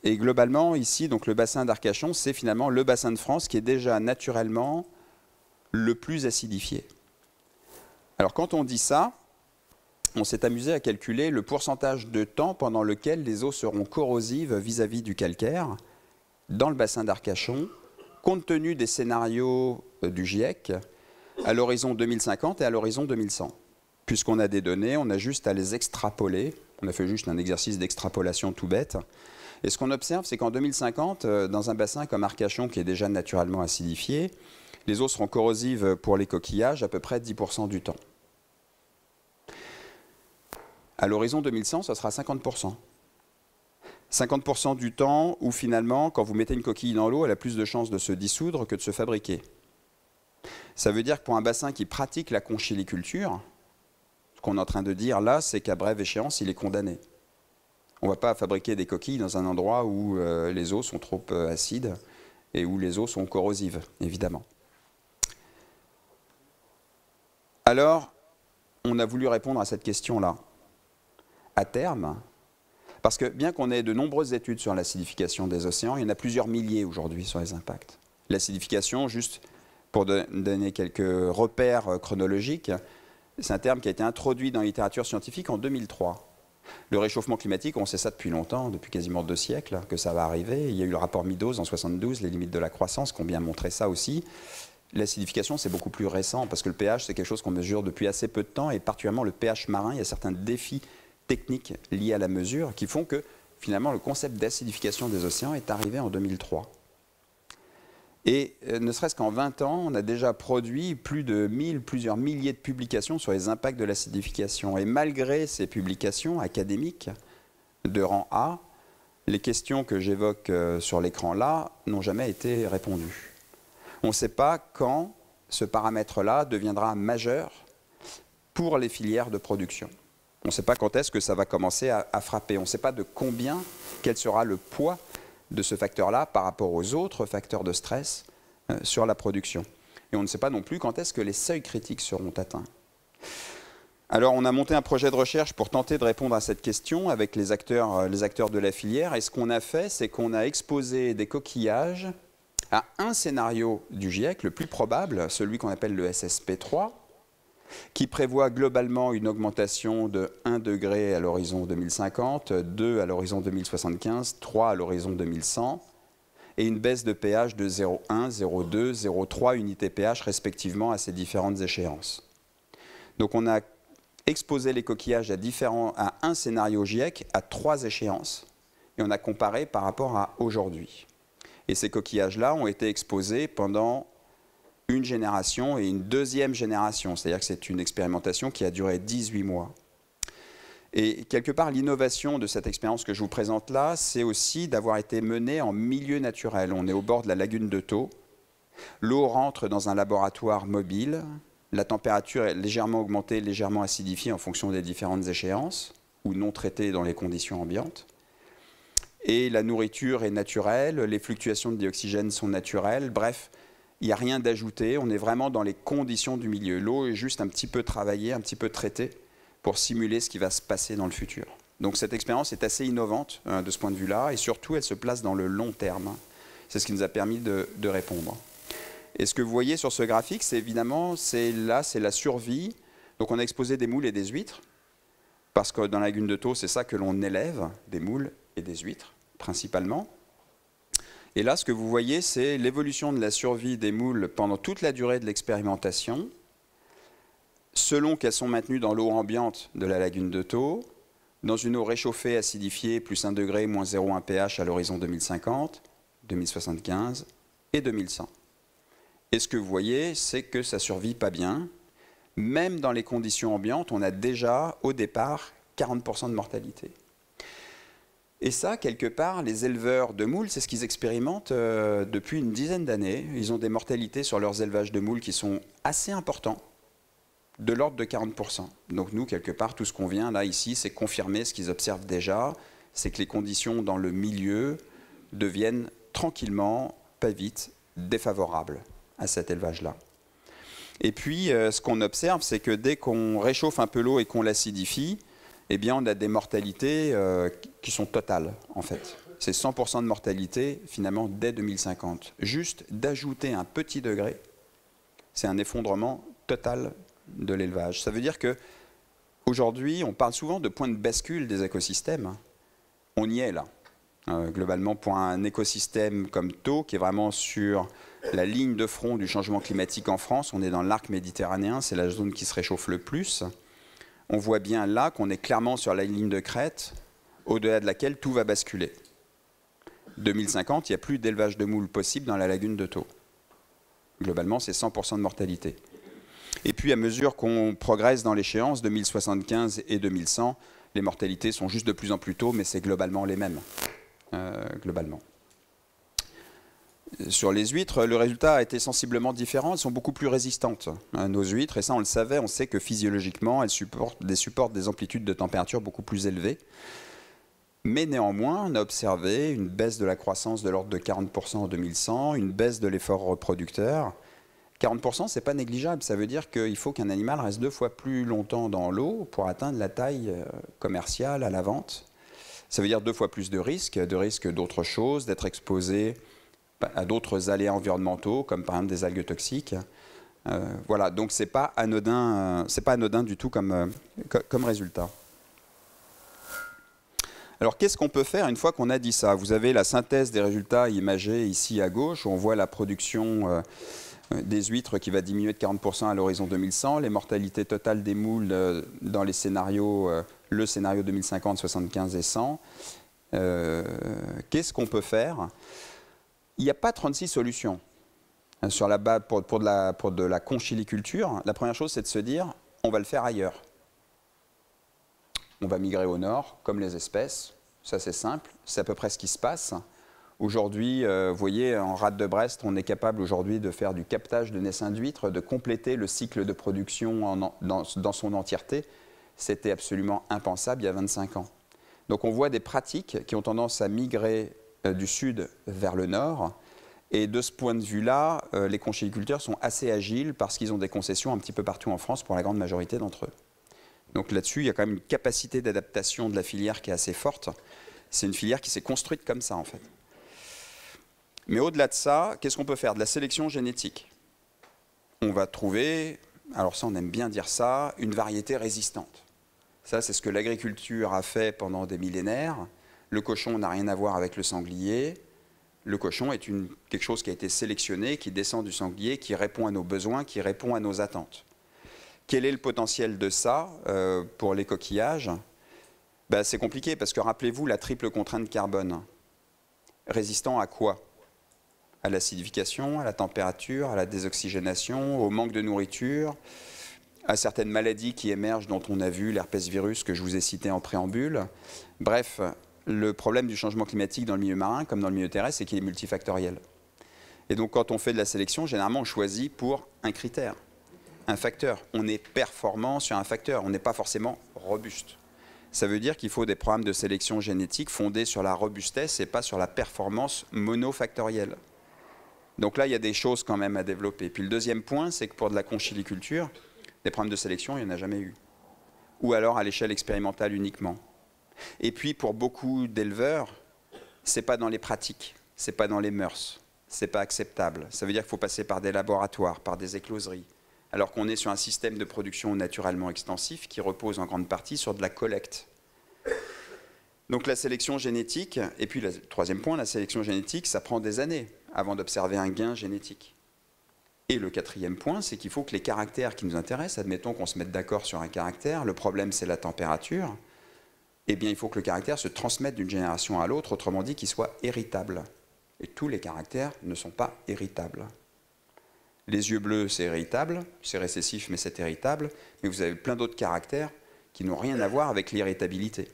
Et globalement, ici, donc le bassin d'Arcachon, c'est finalement le bassin de France qui est déjà naturellement le plus acidifié. Alors quand on dit ça, on s'est amusé à calculer le pourcentage de temps pendant lequel les eaux seront corrosives vis-à-vis du calcaire dans le bassin d'Arcachon, compte tenu des scénarios du GIEC à l'horizon 2050 et à l'horizon 2100. Puisqu'on a des données, on a juste à les extrapoler. On a fait juste un exercice d'extrapolation tout bête. Et ce qu'on observe, c'est qu'en 2050, dans un bassin comme Arcachon, qui est déjà naturellement acidifié, les eaux seront corrosives pour les coquillages à peu près 10% du temps. À l'horizon 2100, ce sera 50%. 50% du temps où finalement, quand vous mettez une coquille dans l'eau, elle a plus de chances de se dissoudre que de se fabriquer. Ça veut dire que pour un bassin qui pratique la conchiliculture, ce qu'on est en train de dire là, c'est qu'à brève échéance, il est condamné. On ne va pas fabriquer des coquilles dans un endroit où les eaux sont trop acides et où les eaux sont corrosives, évidemment. Alors, on a voulu répondre à cette question-là. À terme, parce que bien qu'on ait de nombreuses études sur l'acidification des océans, il y en a plusieurs milliers aujourd'hui sur les impacts. L'acidification, juste pour donner quelques repères chronologiques, c'est un terme qui a été introduit dans la littérature scientifique en 2003. Le réchauffement climatique, on sait ça depuis longtemps, depuis quasiment 2 siècles, que ça va arriver. Il y a eu le rapport Meadows en 1972, les limites de la croissance, qui ont bien montré ça aussi. L'acidification, c'est beaucoup plus récent, parce que le pH, c'est quelque chose qu'on mesure depuis assez peu de temps, et particulièrement le pH marin, il y a certains défis techniques liés à la mesure qui font que, finalement, le concept d'acidification des océans est arrivé en 2003. Et ne serait-ce qu'en 20 ans, on a déjà produit plus de plusieurs milliers de publications sur les impacts de l'acidification. Et malgré ces publications académiques de rang A, les questions que j'évoque sur l'écran là n'ont jamais été répondues. On ne sait pas quand ce paramètre-là deviendra majeur pour les filières de production. On ne sait pas quand est-ce que ça va commencer à frapper. On ne sait pas de combien, quel sera le poids de ce facteur-là par rapport aux autres facteurs de stress sur la production. Et on ne sait pas non plus quand est-ce que les seuils critiques seront atteints. Alors on a monté un projet de recherche pour tenter de répondre à cette question avec les acteurs de la filière. Et ce qu'on a fait, c'est qu'on a exposé des coquillages à un scénario du GIEC, le plus probable, celui qu'on appelle le SSP3, qui prévoit globalement une augmentation de 1 degré à l'horizon 2050, 2 à l'horizon 2075, 3 à l'horizon 2100, et une baisse de pH de 0,1, 0,2, 0,3 unités pH respectivement à ces différentes échéances. Donc on a exposé les coquillages à un scénario GIEC à 3 échéances, et on a comparé par rapport à aujourd'hui. Et ces coquillages-là ont été exposés pendant une génération et une deuxième génération. C'est-à-dire que c'est une expérimentation qui a duré 18 mois. Et quelque part, l'innovation de cette expérience que je vous présente là, c'est aussi d'avoir été menée en milieu naturel. On est au bord de la lagune de Thau. L'eau rentre dans un laboratoire mobile. La température est légèrement augmentée, légèrement acidifiée en fonction des différentes échéances, ou non traitée dans les conditions ambiantes. Et la nourriture est naturelle, les fluctuations de dioxygène sont naturelles. Bref, il n'y a rien d'ajouté, on est vraiment dans les conditions du milieu. L'eau est juste un petit peu travaillée, un petit peu traitée pour simuler ce qui va se passer dans le futur. Donc cette expérience est assez innovante de ce point de vue-là, et surtout elle se place dans le long terme. C'est ce qui nous a permis de répondre. Et ce que vous voyez sur ce graphique, c'est évidemment, c'est la survie. Donc on a exposé des moules et des huîtres, parce que dans la lagune de Thau, c'est ça que l'on élève, des moules et des huîtres, principalement. Et là, ce que vous voyez, c'est l'évolution de la survie des moules pendant toute la durée de l'expérimentation, selon qu'elles sont maintenues dans l'eau ambiante de la lagune de Thau, dans une eau réchauffée, acidifiée, plus 1 degré, moins 0,1 pH à l'horizon 2050, 2075 et 2100. Et ce que vous voyez, c'est que ça ne survit pas bien. Même dans les conditions ambiantes, on a déjà, au départ, 40% de mortalité. Et ça, quelque part, les éleveurs de moules, c'est ce qu'ils expérimentent depuis une dizaine d'années. Ils ont des mortalités sur leurs élevages de moules qui sont assez importants, de l'ordre de 40%. Donc nous, quelque part, tout ce qu'on vient là, ici, c'est confirmer ce qu'ils observent déjà, c'est que les conditions dans le milieu deviennent tranquillement, pas vite, défavorables à cet élevage-là. Et puis, ce qu'on observe, c'est que dès qu'on réchauffe un peu l'eau et qu'on l'acidifie, eh bien, on a des mortalités qui sont totales, en fait. C'est 100% de mortalité, finalement, dès 2050. Juste d'ajouter un petit degré, c'est un effondrement total de l'élevage. Ça veut dire qu'aujourd'hui, on parle souvent de point de bascule des écosystèmes. On y est, là. Globalement, pour un écosystème comme Thau, qui est vraiment sur la ligne de front du changement climatique en France, on est dans l'arc méditerranéen, c'est la zone qui se réchauffe le plus. On voit bien là qu'on est clairement sur la ligne de crête, au-delà de laquelle tout va basculer. 2050, il n'y a plus d'élevage de moules possible dans la lagune de Thau. Globalement, c'est 100% de mortalité. Et puis, à mesure qu'on progresse dans l'échéance, 2075 et 2100, les mortalités sont juste de plus en plus tôt, mais c'est globalement les mêmes. Globalement. Sur les huîtres, le résultat a été sensiblement différent. Elles sont beaucoup plus résistantes, nos huîtres. Et ça, on le savait. On sait que physiologiquement, elles supportent des amplitudes de température beaucoup plus élevées. Mais néanmoins, on a observé une baisse de la croissance de l'ordre de 40% en 2100, une baisse de l'effort reproducteur. 40%, ce n'est pas négligeable. Ça veut dire qu'il faut qu'un animal reste 2 fois plus longtemps dans l'eau pour atteindre la taille commerciale à la vente. Ça veut dire 2 fois plus de risques d'autres choses, d'être exposé à d'autres aléas environnementaux, comme par exemple des algues toxiques. Voilà, donc c'est pas anodin du tout comme résultat. Alors qu'est-ce qu'on peut faire une fois qu'on a dit ça? Vous avez la synthèse des résultats imagés ici à gauche, où on voit la production des huîtres qui va diminuer de 40% à l'horizon 2100, les mortalités totales des moules dans les scénarios, le scénario 2050, 75 et 100. Qu'est-ce qu'on peut faire? Il n'y a pas 36 solutions sur la base pour de la conchiliculture. La première chose, c'est de se dire, on va le faire ailleurs. On va migrer au nord, comme les espèces. Ça, c'est simple. C'est à peu près ce qui se passe. Aujourd'hui, vous voyez, en rade de Brest, on est capable aujourd'hui de faire du captage de naissains d'huîtres, de compléter le cycle de production dans son entièreté. C'était absolument impensable il y a 25 ans. Donc on voit des pratiques qui ont tendance à migrer du sud vers le nord. Et de ce point de vue-là, les conchiliculteurs sont assez agiles parce qu'ils ont des concessions un petit peu partout en France pour la grande majorité d'entre eux. Donc là-dessus, il y a quand même une capacité d'adaptation de la filière qui est assez forte. C'est une filière qui s'est construite comme ça, en fait. Mais au-delà de ça, qu'est-ce qu'on peut faire? De la sélection génétique. On va trouver, alors ça on aime bien dire ça, une variété résistante. Ça, c'est ce que l'agriculture a fait pendant des millénaires. Le cochon n'a rien à voir avec le sanglier. Le cochon est quelque chose qui a été sélectionné, qui descend du sanglier, qui répond à nos besoins, qui répond à nos attentes. Quel est le potentiel de ça pour les coquillages? C'est compliqué parce que rappelez-vous la triple contrainte carbone. Résistant à quoi? À l'acidification, à la température, à la désoxygénation, au manque de nourriture, à certaines maladies qui émergent dont on a vu l'herpès virus que je vous ai cité en préambule. Bref, le problème du changement climatique dans le milieu marin comme dans le milieu terrestre, c'est qu'il est multifactoriel. Et donc quand on fait de la sélection, généralement on choisit pour un critère, un facteur. On est performant sur un facteur, on n'est pas forcément robuste. Ça veut dire qu'il faut des programmes de sélection génétique fondés sur la robustesse et pas sur la performance monofactorielle. Donc là, il y a des choses quand même à développer. Puis le deuxième point, c'est que pour de la conchiliculture, des programmes de sélection, il n'y en a jamais eu. Ou alors à l'échelle expérimentale uniquement. Et puis pour beaucoup d'éleveurs, ce n'est pas dans les pratiques, ce n'est pas dans les mœurs, ce n'est pas acceptable. Ça veut dire qu'il faut passer par des laboratoires, par des écloseries, alors qu'on est sur un système de production naturellement extensif qui repose en grande partie sur de la collecte. Donc la sélection génétique, et puis le troisième point, la sélection génétique, ça prend des années avant d'observer un gain génétique. Et le quatrième point, c'est qu'il faut que les caractères qui nous intéressent, admettons qu'on se mette d'accord sur un caractère, le problème c'est la température, eh bien, il faut que le caractère se transmette d'une génération à l'autre, autrement dit, qu'il soit héritable. Et tous les caractères ne sont pas héritables. Les yeux bleus, c'est héritable, c'est récessif, mais c'est héritable, mais vous avez plein d'autres caractères qui n'ont rien à voir avec l'héritabilité.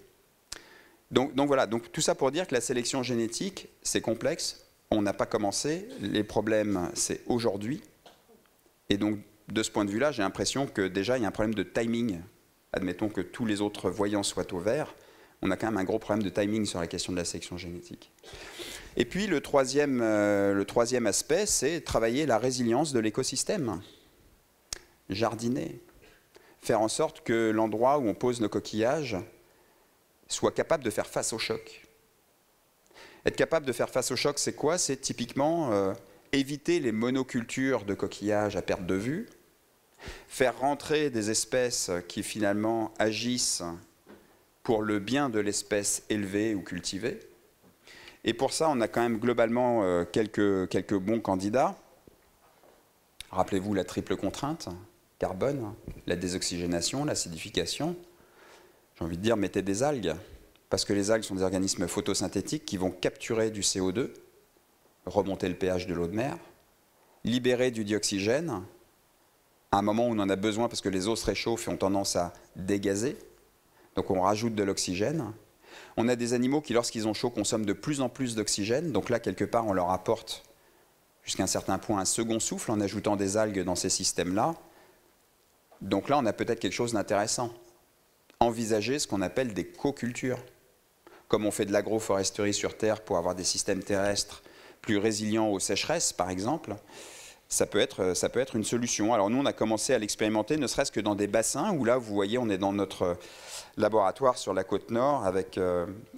Donc voilà, donc tout ça pour dire que la sélection génétique, c'est complexe, on n'a pas commencé, les problèmes, c'est aujourd'hui, et donc de ce point de vue-là, j'ai l'impression que déjà, il y a un problème de timing. Admettons que tous les autres voyants soient au vert, on a quand même un gros problème de timing sur la question de la sélection génétique. Et puis le troisième aspect, c'est travailler la résilience de l'écosystème. Jardiner. Faire en sorte que l'endroit où on pose nos coquillages soit capable de faire face au choc. Être capable de faire face au choc, c'est quoi? C'est typiquement éviter les monocultures de coquillages à perte de vue, faire rentrer des espèces qui finalement agissent pour le bien de l'espèce élevée ou cultivée. Et pour ça, on a quand même globalement quelques bons candidats. Rappelez-vous la triple contrainte, carbone, la désoxygénation, l'acidification. J'ai envie de dire, mettez des algues, parce que les algues sont des organismes photosynthétiques qui vont capturer du CO2, remonter le pH de l'eau de mer, libérer du dioxygène, à un moment où on en a besoin parce que les eaux se réchauffent et ont tendance à dégazer. Donc on rajoute de l'oxygène. On a des animaux qui, lorsqu'ils ont chaud, consomment de plus en plus d'oxygène. Donc là, quelque part, on leur apporte jusqu'à un certain point un second souffle en ajoutant des algues dans ces systèmes-là. Donc là, on a peut-être quelque chose d'intéressant. Envisager ce qu'on appelle des co-cultures. Comme on fait de l'agroforesterie sur Terre pour avoir des systèmes terrestres plus résilients aux sécheresses, par exemple, ça peut être une solution. Alors nous, on a commencé à l'expérimenter, ne serait-ce que dans des bassins, où là, vous voyez, on est dans notre laboratoire sur la côte nord avec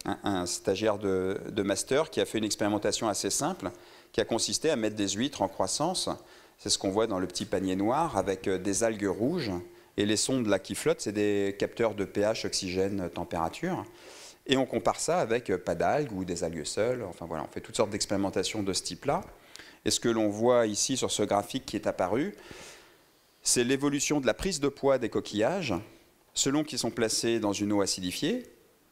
un stagiaire de master qui a fait une expérimentation assez simple, qui a consisté à mettre des huîtres en croissance. C'est ce qu'on voit dans le petit panier noir, avec des algues rouges. Et les sondes là qui flottent, c'est des capteurs de pH, oxygène, température. Et on compare ça avec pas d'algues ou des algues seules. Enfin voilà, on fait toutes sortes d'expérimentations de ce type-là. Et ce que l'on voit ici sur ce graphique qui est apparu, c'est l'évolution de la prise de poids des coquillages, selon qu'ils sont placés dans une eau acidifiée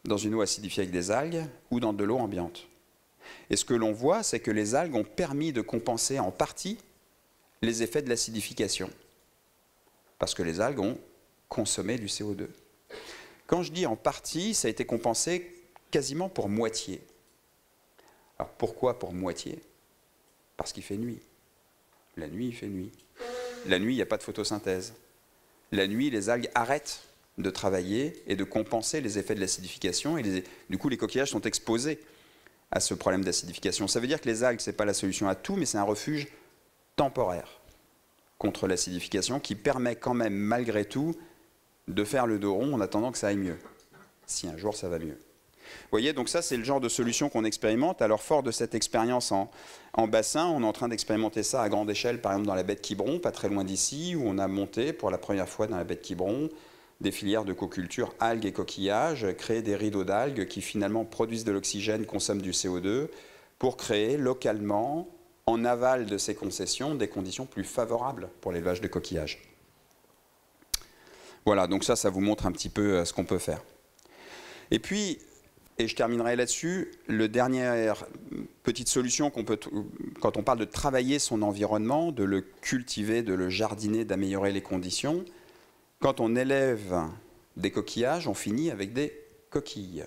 avec des algues, ou dans de l'eau ambiante. Et ce que l'on voit, c'est que les algues ont permis de compenser en partie les effets de l'acidification, parce que les algues ont consommé du CO2. Quand je dis en partie, ça a été compensé quasiment pour moitié. Alors pourquoi pour moitié? Parce qu'il fait nuit. La nuit, il fait nuit. La nuit, il n'y a pas de photosynthèse. La nuit, les algues arrêtent de travailler et de compenser les effets de l'acidification. Et du coup, les coquillages sont exposés à ce problème d'acidification. Ça veut dire que les algues, ce n'est pas la solution à tout, mais c'est un refuge temporaire contre l'acidification qui permet quand même, malgré tout, de faire le dos rond en attendant que ça aille mieux. Si un jour, ça va mieux. Vous voyez, donc ça, c'est le genre de solution qu'on expérimente. Alors, fort de cette expérience en bassin, on est en train d'expérimenter ça à grande échelle, par exemple dans la baie de Quiberon, pas très loin d'ici, où on a monté pour la première fois dans la baie de Quiberon des filières de coculture algues et coquillages, créer des rideaux d'algues qui finalement produisent de l'oxygène, consomment du CO2, pour créer localement, en aval de ces concessions, des conditions plus favorables pour l'élevage de coquillages. Voilà, donc ça vous montre un petit peu ce qu'on peut faire. Et puis, et je terminerai là-dessus, la dernière petite solution qu'on peut, quand on parle de travailler son environnement, de le cultiver, de le jardiner, d'améliorer les conditions, quand on élève des coquillages, on finit avec des coquilles.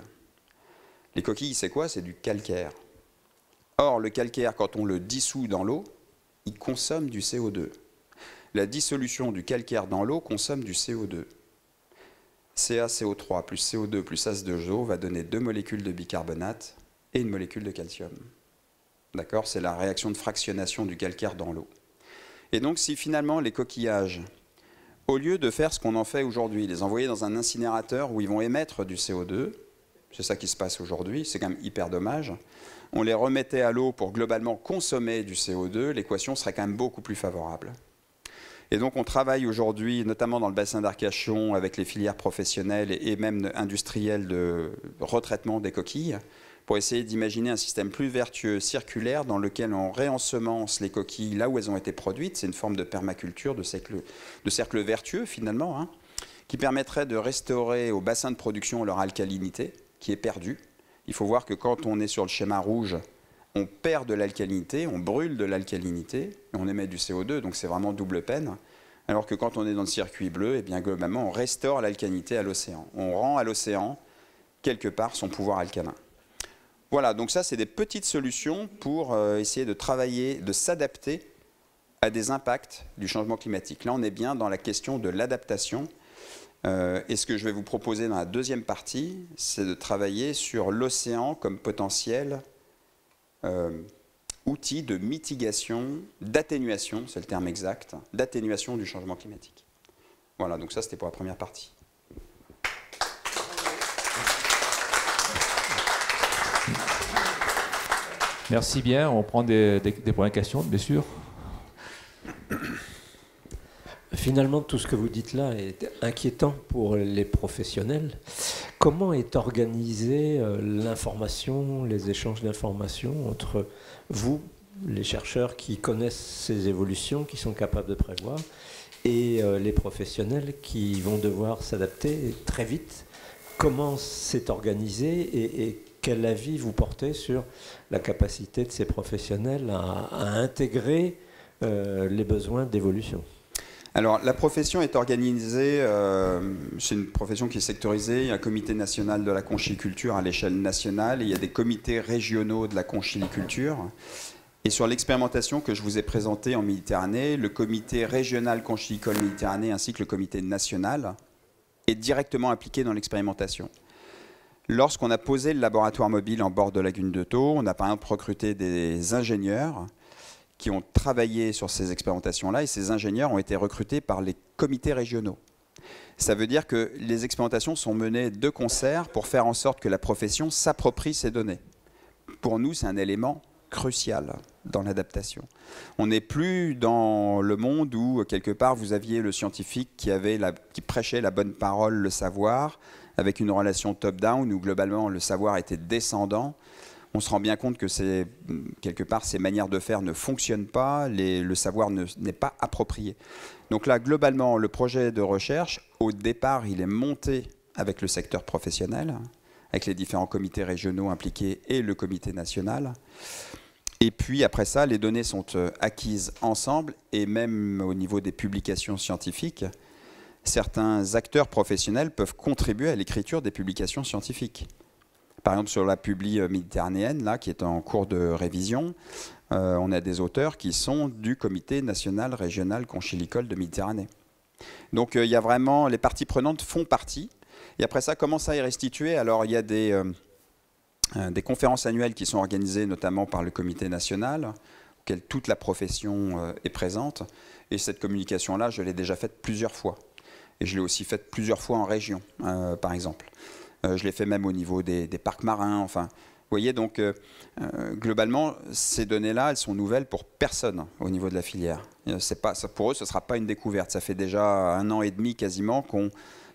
Les coquilles, c'est quoi? C'est du calcaire. Or, le calcaire, quand on le dissout dans l'eau, il consomme du CO2. La dissolution du calcaire dans l'eau consomme du CO2. CaCO3 plus CO2 plus H2O va donner 2 molécules de bicarbonate et une molécule de calcium. D'accord? C'est la réaction de fractionnation du calcaire dans l'eau. Et donc, si finalement les coquillages, au lieu de faire ce qu'on en fait aujourd'hui, les envoyer dans un incinérateur où ils vont émettre du CO2, c'est ça qui se passe aujourd'hui, c'est quand même hyper dommage, on les remettait à l'eau pour globalement consommer du CO2, l'équation serait quand même beaucoup plus favorable. Et donc on travaille aujourd'hui, notamment dans le bassin d'Arcachon, avec les filières professionnelles et même industrielles de retraitement des coquilles, pour essayer d'imaginer un système plus vertueux, circulaire, dans lequel on réensemence les coquilles là où elles ont été produites. C'est une forme de permaculture, de cercle vertueux finalement, hein, qui permettrait de restaurer au bassin de production leur alcalinité, qui est perdu. Il faut voir que quand on est sur le schéma rouge, on perd de l'alcalinité, on brûle de l'alcalinité, et on émet du CO2, donc c'est vraiment double peine. Alors que quand on est dans le circuit bleu, eh bien, globalement, on restaure l'alcalinité à l'océan. On rend à l'océan, quelque part, son pouvoir alcalin. Voilà, donc ça, c'est des petites solutions pour essayer de travailler, de s'adapter à des impacts du changement climatique. Là, on est bien dans la question de l'adaptation. Et ce que je vais vous proposer dans la deuxième partie, c'est de travailler sur l'océan comme potentiel outil de mitigation, d'atténuation, c'est le terme exact, d'atténuation du changement climatique. Voilà, donc ça c'était pour la première partie. Merci bien, on prend des premières questions, bien sûr. Finalement, tout ce que vous dites là est inquiétant pour les professionnels. Comment est organisée l'information, les échanges d'informations entre vous, les chercheurs qui connaissent ces évolutions, qui sont capables de prévoir, et les professionnels qui vont devoir s'adapter très vite? Comment c'est organisé et quel avis vous portez sur la capacité de ces professionnels à intégrer les besoins d'évolution? Alors, la profession est organisée, c'est une profession qui est sectorisée. Il y a un comité national de la conchiliculture à l'échelle nationale et il y a des comités régionaux de la conchiliculture. Et sur l'expérimentation que je vous ai présentée en Méditerranée, le comité régional conchilicole Méditerranée ainsi que le comité national est directement impliqué dans l'expérimentation. Lorsqu'on a posé le laboratoire mobile en bord de lagune de Thau, on a par exemple recruté des ingénieurs qui ont travaillé sur ces expérimentations-là, et ces ingénieurs ont été recrutés par les comités régionaux. Ça veut dire que les expérimentations sont menées de concert pour faire en sorte que la profession s'approprie ces données. Pour nous, c'est un élément crucial dans l'adaptation. On n'est plus dans le monde où, quelque part, vous aviez le scientifique qui prêchait la bonne parole, le savoir, avec une relation top-down où, globalement, le savoir était descendant. On se rend bien compte que quelque part, ces manières de faire ne fonctionnent pas, le savoir n'est pas approprié. Donc là, globalement, le projet de recherche, au départ, il est monté avec le secteur professionnel, avec les différents comités régionaux impliqués et le comité national. Et puis, après ça, les données sont acquises ensemble, et même au niveau des publications scientifiques, certains acteurs professionnels peuvent contribuer à l'écriture des publications scientifiques. Par exemple, sur la publi méditerranéenne, là, qui est en cours de révision, on a des auteurs qui sont du comité national régional conchilicole de Méditerranée. Donc, il y a vraiment, les parties prenantes font partie. Et après ça, comment ça est restitué? Alors, il y a des conférences annuelles qui sont organisées notamment par le comité national, auquel toute la profession est présente. Et cette communication-là, je l'ai déjà faite plusieurs fois. Et je l'ai aussi faite plusieurs fois en région, par exemple. Je l'ai fait même au niveau des parcs marins. Enfin, vous voyez, donc, globalement, ces données-là, elles sont nouvelles pour personne au niveau de la filière. Pour eux, ce ne sera pas une découverte. Ça fait déjà 1 an et demi quasiment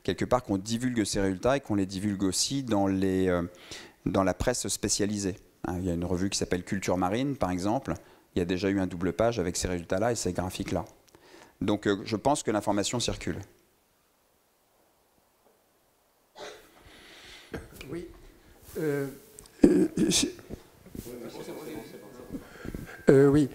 quelque part qu'on divulgue ces résultats et qu'on les divulgue aussi dans la presse spécialisée. Il y a une revue qui s'appelle Culture Marine, par exemple. Il y a déjà eu un double page avec ces résultats-là et ces graphiques-là. Donc, je pense que l'information circule. Oui. Oui.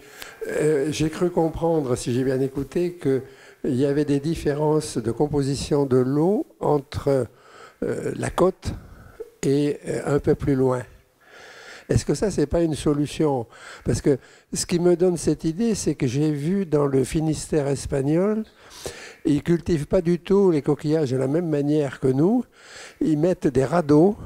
J'ai cru comprendre, si j'ai bien écouté, qu'il y avait des différences de composition de l'eau entre la côte et un peu plus loin. Est-ce que ça, c'est pas une solution? Parce que ce qui me donne cette idée, c'est que j'ai vu dans le Finistère espagnol, ils ne cultivent pas du tout les coquillages de la même manière que nous. Ils mettent des radeaux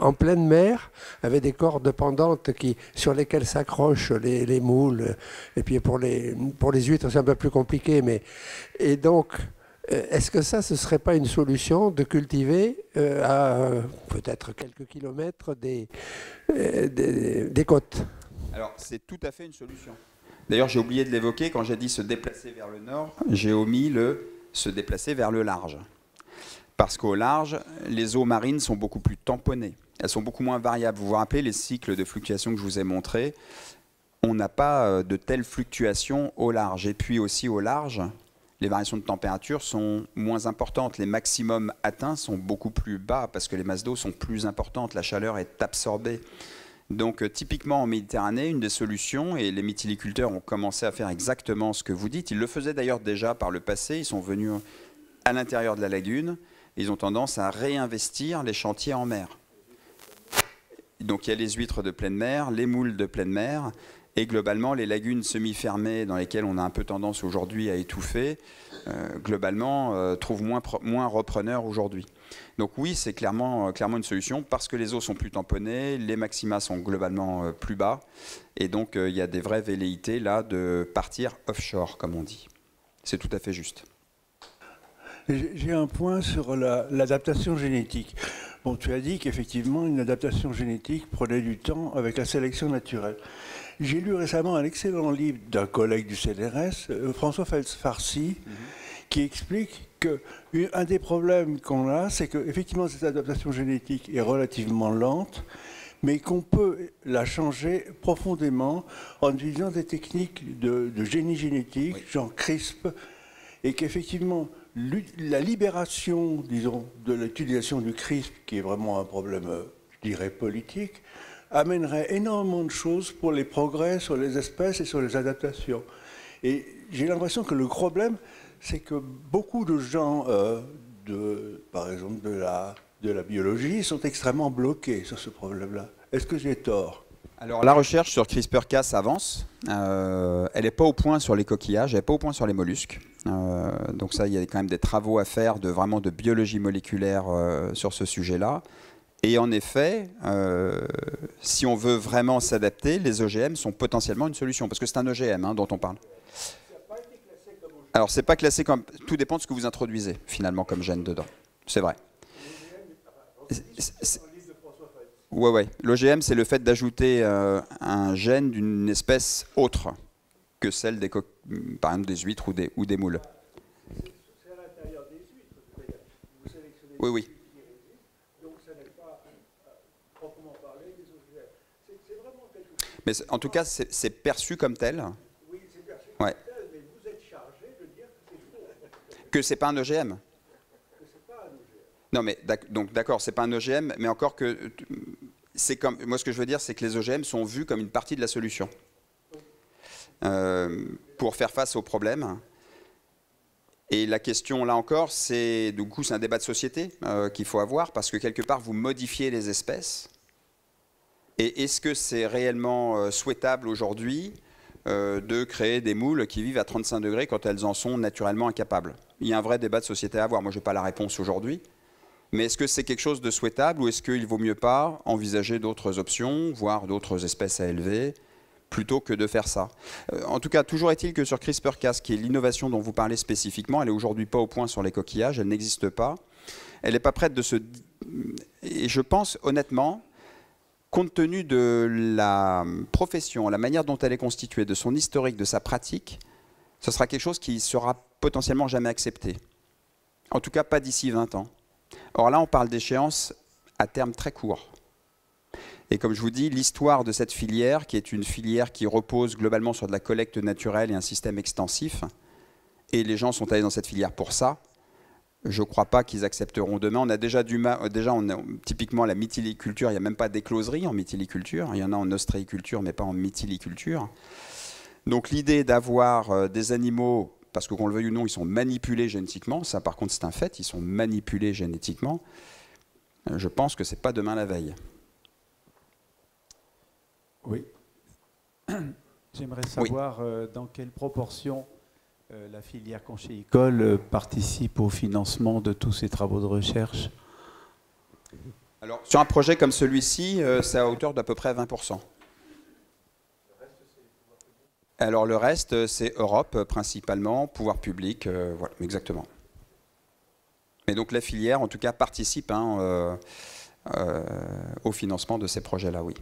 en pleine mer avec des cordes pendantes sur lesquelles s'accrochent les moules. Et puis pour les huîtres, c'est un peu plus compliqué. Et donc, est-ce que ça, ce ne serait pas une solution de cultiver à peut-être quelques kilomètres des côtes? Alors, c'est tout à fait une solution. D'ailleurs, j'ai oublié de l'évoquer, quand j'ai dit se déplacer vers le nord, j'ai omis se déplacer vers le large. Parce qu'au large, les eaux marines sont beaucoup plus tamponnées. Elles sont beaucoup moins variables. Vous vous rappelez les cycles de fluctuation que je vous ai montrés? On n'a pas de telles fluctuations au large. Et puis aussi au large, Les variations de température sont moins importantes. Les maximums atteints sont beaucoup plus bas parce que les masses d'eau sont plus importantes. La chaleur est absorbée. Donc typiquement en Méditerranée, une des solutions, et les mytiliculteurs ont commencé à faire exactement ce que vous dites, ils le faisaient d'ailleurs déjà par le passé, ils sont venus à l'intérieur de la lagune, et ils ont tendance à réinvestir les chantiers en mer. Donc il y a les huîtres de pleine mer, les moules de pleine mer, et globalement les lagunes semi-fermées dans lesquelles on a un peu tendance aujourd'hui à étouffer, globalement trouvent moins repreneurs aujourd'hui. Donc oui, c'est clairement une solution parce que les eaux sont plus tamponnées, les maxima sont globalement plus bas, et donc il y a des vraies velléités là de partir offshore, comme on dit. C'est tout à fait juste. J'ai un point sur l'adaptation génétique. Bon, tu as dit qu'effectivement, une adaptation génétique prenait du temps avec la sélection naturelle. J'ai lu récemment un excellent livre d'un collègue du CNRS, François Farcy, qui explique qu'un des problèmes qu'on a, c'est qu'effectivement, cette adaptation génétique est relativement lente, mais qu'on peut la changer profondément en utilisant des techniques de génie génétique, oui, genre CRISP, et qu'effectivement, la libération, disons, de l'utilisation du CRISP, qui est vraiment un problème, je dirais, politique, amènerait énormément de choses pour les progrès sur les espèces et sur les adaptations. Et j'ai l'impression que le problème, c'est que beaucoup de gens, par exemple de la biologie, sont extrêmement bloqués sur ce problème-là. Est-ce que j'ai tort ? Alors la recherche sur CRISPR-Cas avance. Elle n'est pas au point sur les coquillages, elle n'est pas au point sur les mollusques. Donc ça, il y a quand même des travaux à faire vraiment de biologie moléculaire sur ce sujet-là. Et en effet, si on veut vraiment s'adapter, les OGM sont potentiellement une solution, parce que c'est un OGM dont on parle. Alors, c'est pas classé comme... Tout dépend de ce que vous introduisez, finalement, comme gène dedans. C'est vrai. Ouais. L'OGM, c'est le fait d'ajouter un gène d'une espèce autre que celle des par exemple des huîtres ou des moules. C'est à l'intérieur des huîtres. Vous sélectionnez oui. Donc, ça n'est pas proprement parlé des OGM. C'est vraiment quelque chose... Mais en tout cas, c'est perçu comme tel. Oui, c'est perçu comme ouais. tel, mais vous êtes chargé de dire que c'est faux. Que c'est pas un OGM. Que c'est pas un OGM. Non, mais donc d'accord, c'est pas un OGM, mais encore que c'est comme moi, ce que je veux dire, c'est que les OGM sont vus comme une partie de la solution pour faire face aux problèmes. Et la question, là encore, c'est du coup, c'est un débat de société qu'il faut avoir, parce que quelque part, vous modifiez les espèces. Et est-ce que c'est réellement souhaitable aujourd'hui de créer des moules qui vivent à 35 degrés quand elles en sont naturellement incapables? Il y a un vrai débat de société à avoir. Moi, je n'ai pas la réponse aujourd'hui. Mais est-ce que c'est quelque chose de souhaitable, ou est-ce qu'il ne vaut mieux pas envisager d'autres options, voire d'autres espèces à élever, plutôt que de faire ça? En tout cas, toujours est-il que sur CRISPR-Cas, qui est l'innovation dont vous parlez spécifiquement, elle n'est aujourd'hui pas au point sur les coquillages, elle n'existe pas. Elle n'est pas prête de se... Et je pense, honnêtement, compte tenu de la profession, la manière dont elle est constituée, de son historique, de sa pratique, ce sera quelque chose qui sera potentiellement jamais accepté. En tout cas, pas d'ici 20 ans. Or là, on parle d'échéances à terme très court. Et comme je vous dis, l'histoire de cette filière, qui est une filière qui repose globalement sur de la collecte naturelle et un système extensif, et les gens sont allés dans cette filière pour ça, je ne crois pas qu'ils accepteront demain. On a déjà typiquement la mytiliculture, il n'y a même pas d'écloserie en mytiliculture, il y en a en ostréiculture, mais pas en mytiliculture. Donc l'idée d'avoir des animaux, parce que qu'on le veuille ou non, ils sont manipulés génétiquement, ça par contre c'est un fait, ils sont manipulés génétiquement, je pense que ce n'est pas demain la veille. Oui. J'aimerais savoir dans quelle proportion la filière conchylicole participe au financement de tous ces travaux de recherche. Alors, sur un projet comme celui-ci, c'est à hauteur d'à peu près 20%. Alors le reste, c'est Europe principalement, pouvoir public, voilà, exactement. Mais donc la filière, en tout cas, participe au financement de ces projets-là, oui.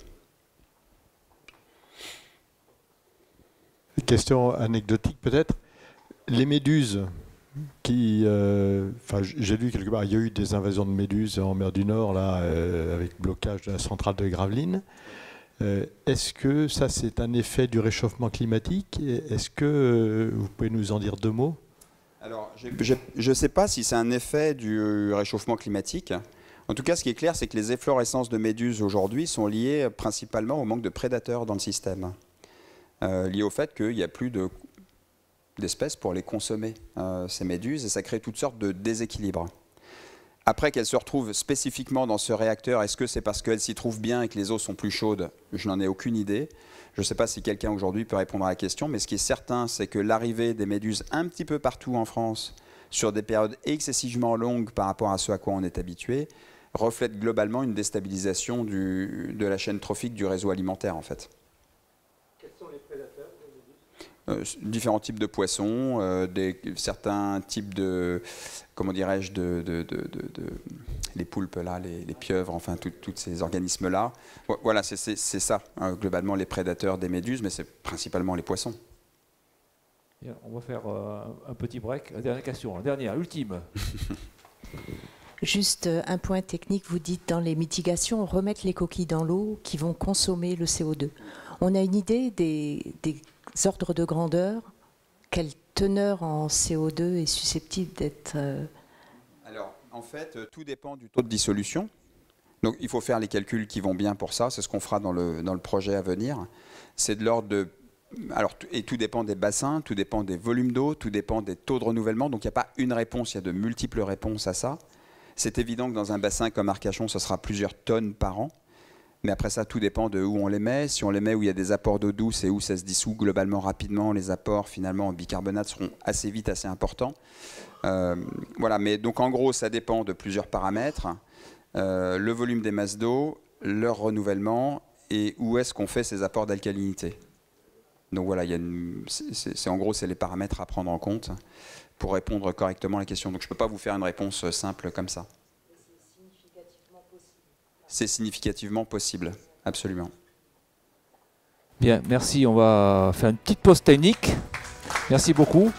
Question anecdotique peut-être. Les méduses, j'ai lu quelque part, il y a eu des invasions de méduses en mer du Nord, là, avec blocage de la centrale de Gravelines. Est-ce que ça, c'est un effet du réchauffement climatique? Est-ce que vous pouvez nous en dire deux mots? Alors, je ne sais pas si c'est un effet du réchauffement climatique. En tout cas, ce qui est clair, c'est que les efflorescences de méduses aujourd'hui sont liées principalement au manque de prédateurs dans le système, lié au fait qu'il n'y a plus d'espèces pour les consommer, ces méduses, et ça crée toutes sortes de déséquilibres. Après qu'elles se retrouvent spécifiquement dans ce réacteur, est-ce que c'est parce qu'elles s'y trouvent bien et que les eaux sont plus chaudes? Je n'en ai aucune idée. Je ne sais pas si quelqu'un aujourd'hui peut répondre à la question, mais ce qui est certain, c'est que l'arrivée des méduses un petit peu partout en France, sur des périodes excessivement longues par rapport à ce à quoi on est habitué, reflète globalement une déstabilisation de la chaîne trophique du réseau alimentaire, en fait. Quels sont les prédateurs des méduses? Différents types de poissons, certains types de, comment dirais-je, les poulpes là, les pieuvres, enfin tous ces organismes-là. Voilà, c'est ça, globalement les prédateurs des méduses, mais c'est principalement les poissons. Bien, on va faire un petit break. La dernière question, la dernière, ultime. Juste un point technique, vous dites dans les mitigations, remettre les coquilles dans l'eau qui vont consommer le CO2. On a une idée des ordres de grandeur? Quelle teneur en CO2 est susceptible d'être... Alors, en fait, tout dépend du taux de dissolution. Donc, il faut faire les calculs qui vont bien pour ça. C'est ce qu'on fera dans le projet à venir. C'est de l'ordre de... Alors, et tout dépend des bassins, tout dépend des volumes d'eau, tout dépend des taux de renouvellement. Donc, il n'y a pas une réponse, il y a de multiples réponses à ça. C'est évident que dans un bassin comme Arcachon, ce sera plusieurs tonnes par an. Mais après ça, tout dépend de où on les met. Si on les met où il y a des apports d'eau douce et où ça se dissout globalement rapidement, les apports finalement en bicarbonate seront assez vite assez importants. Voilà, mais donc en gros, ça dépend de plusieurs paramètres. Le volume des masses d'eau, leur renouvellement et où est-ce qu'on fait ces apports d'alcalinité. Donc voilà, en gros, c'est les paramètres à prendre en compte pour répondre correctement à la question. Donc je ne peux pas vous faire une réponse simple comme ça. C'est significativement possible, absolument. Bien, merci. On va faire une petite pause technique. Merci beaucoup.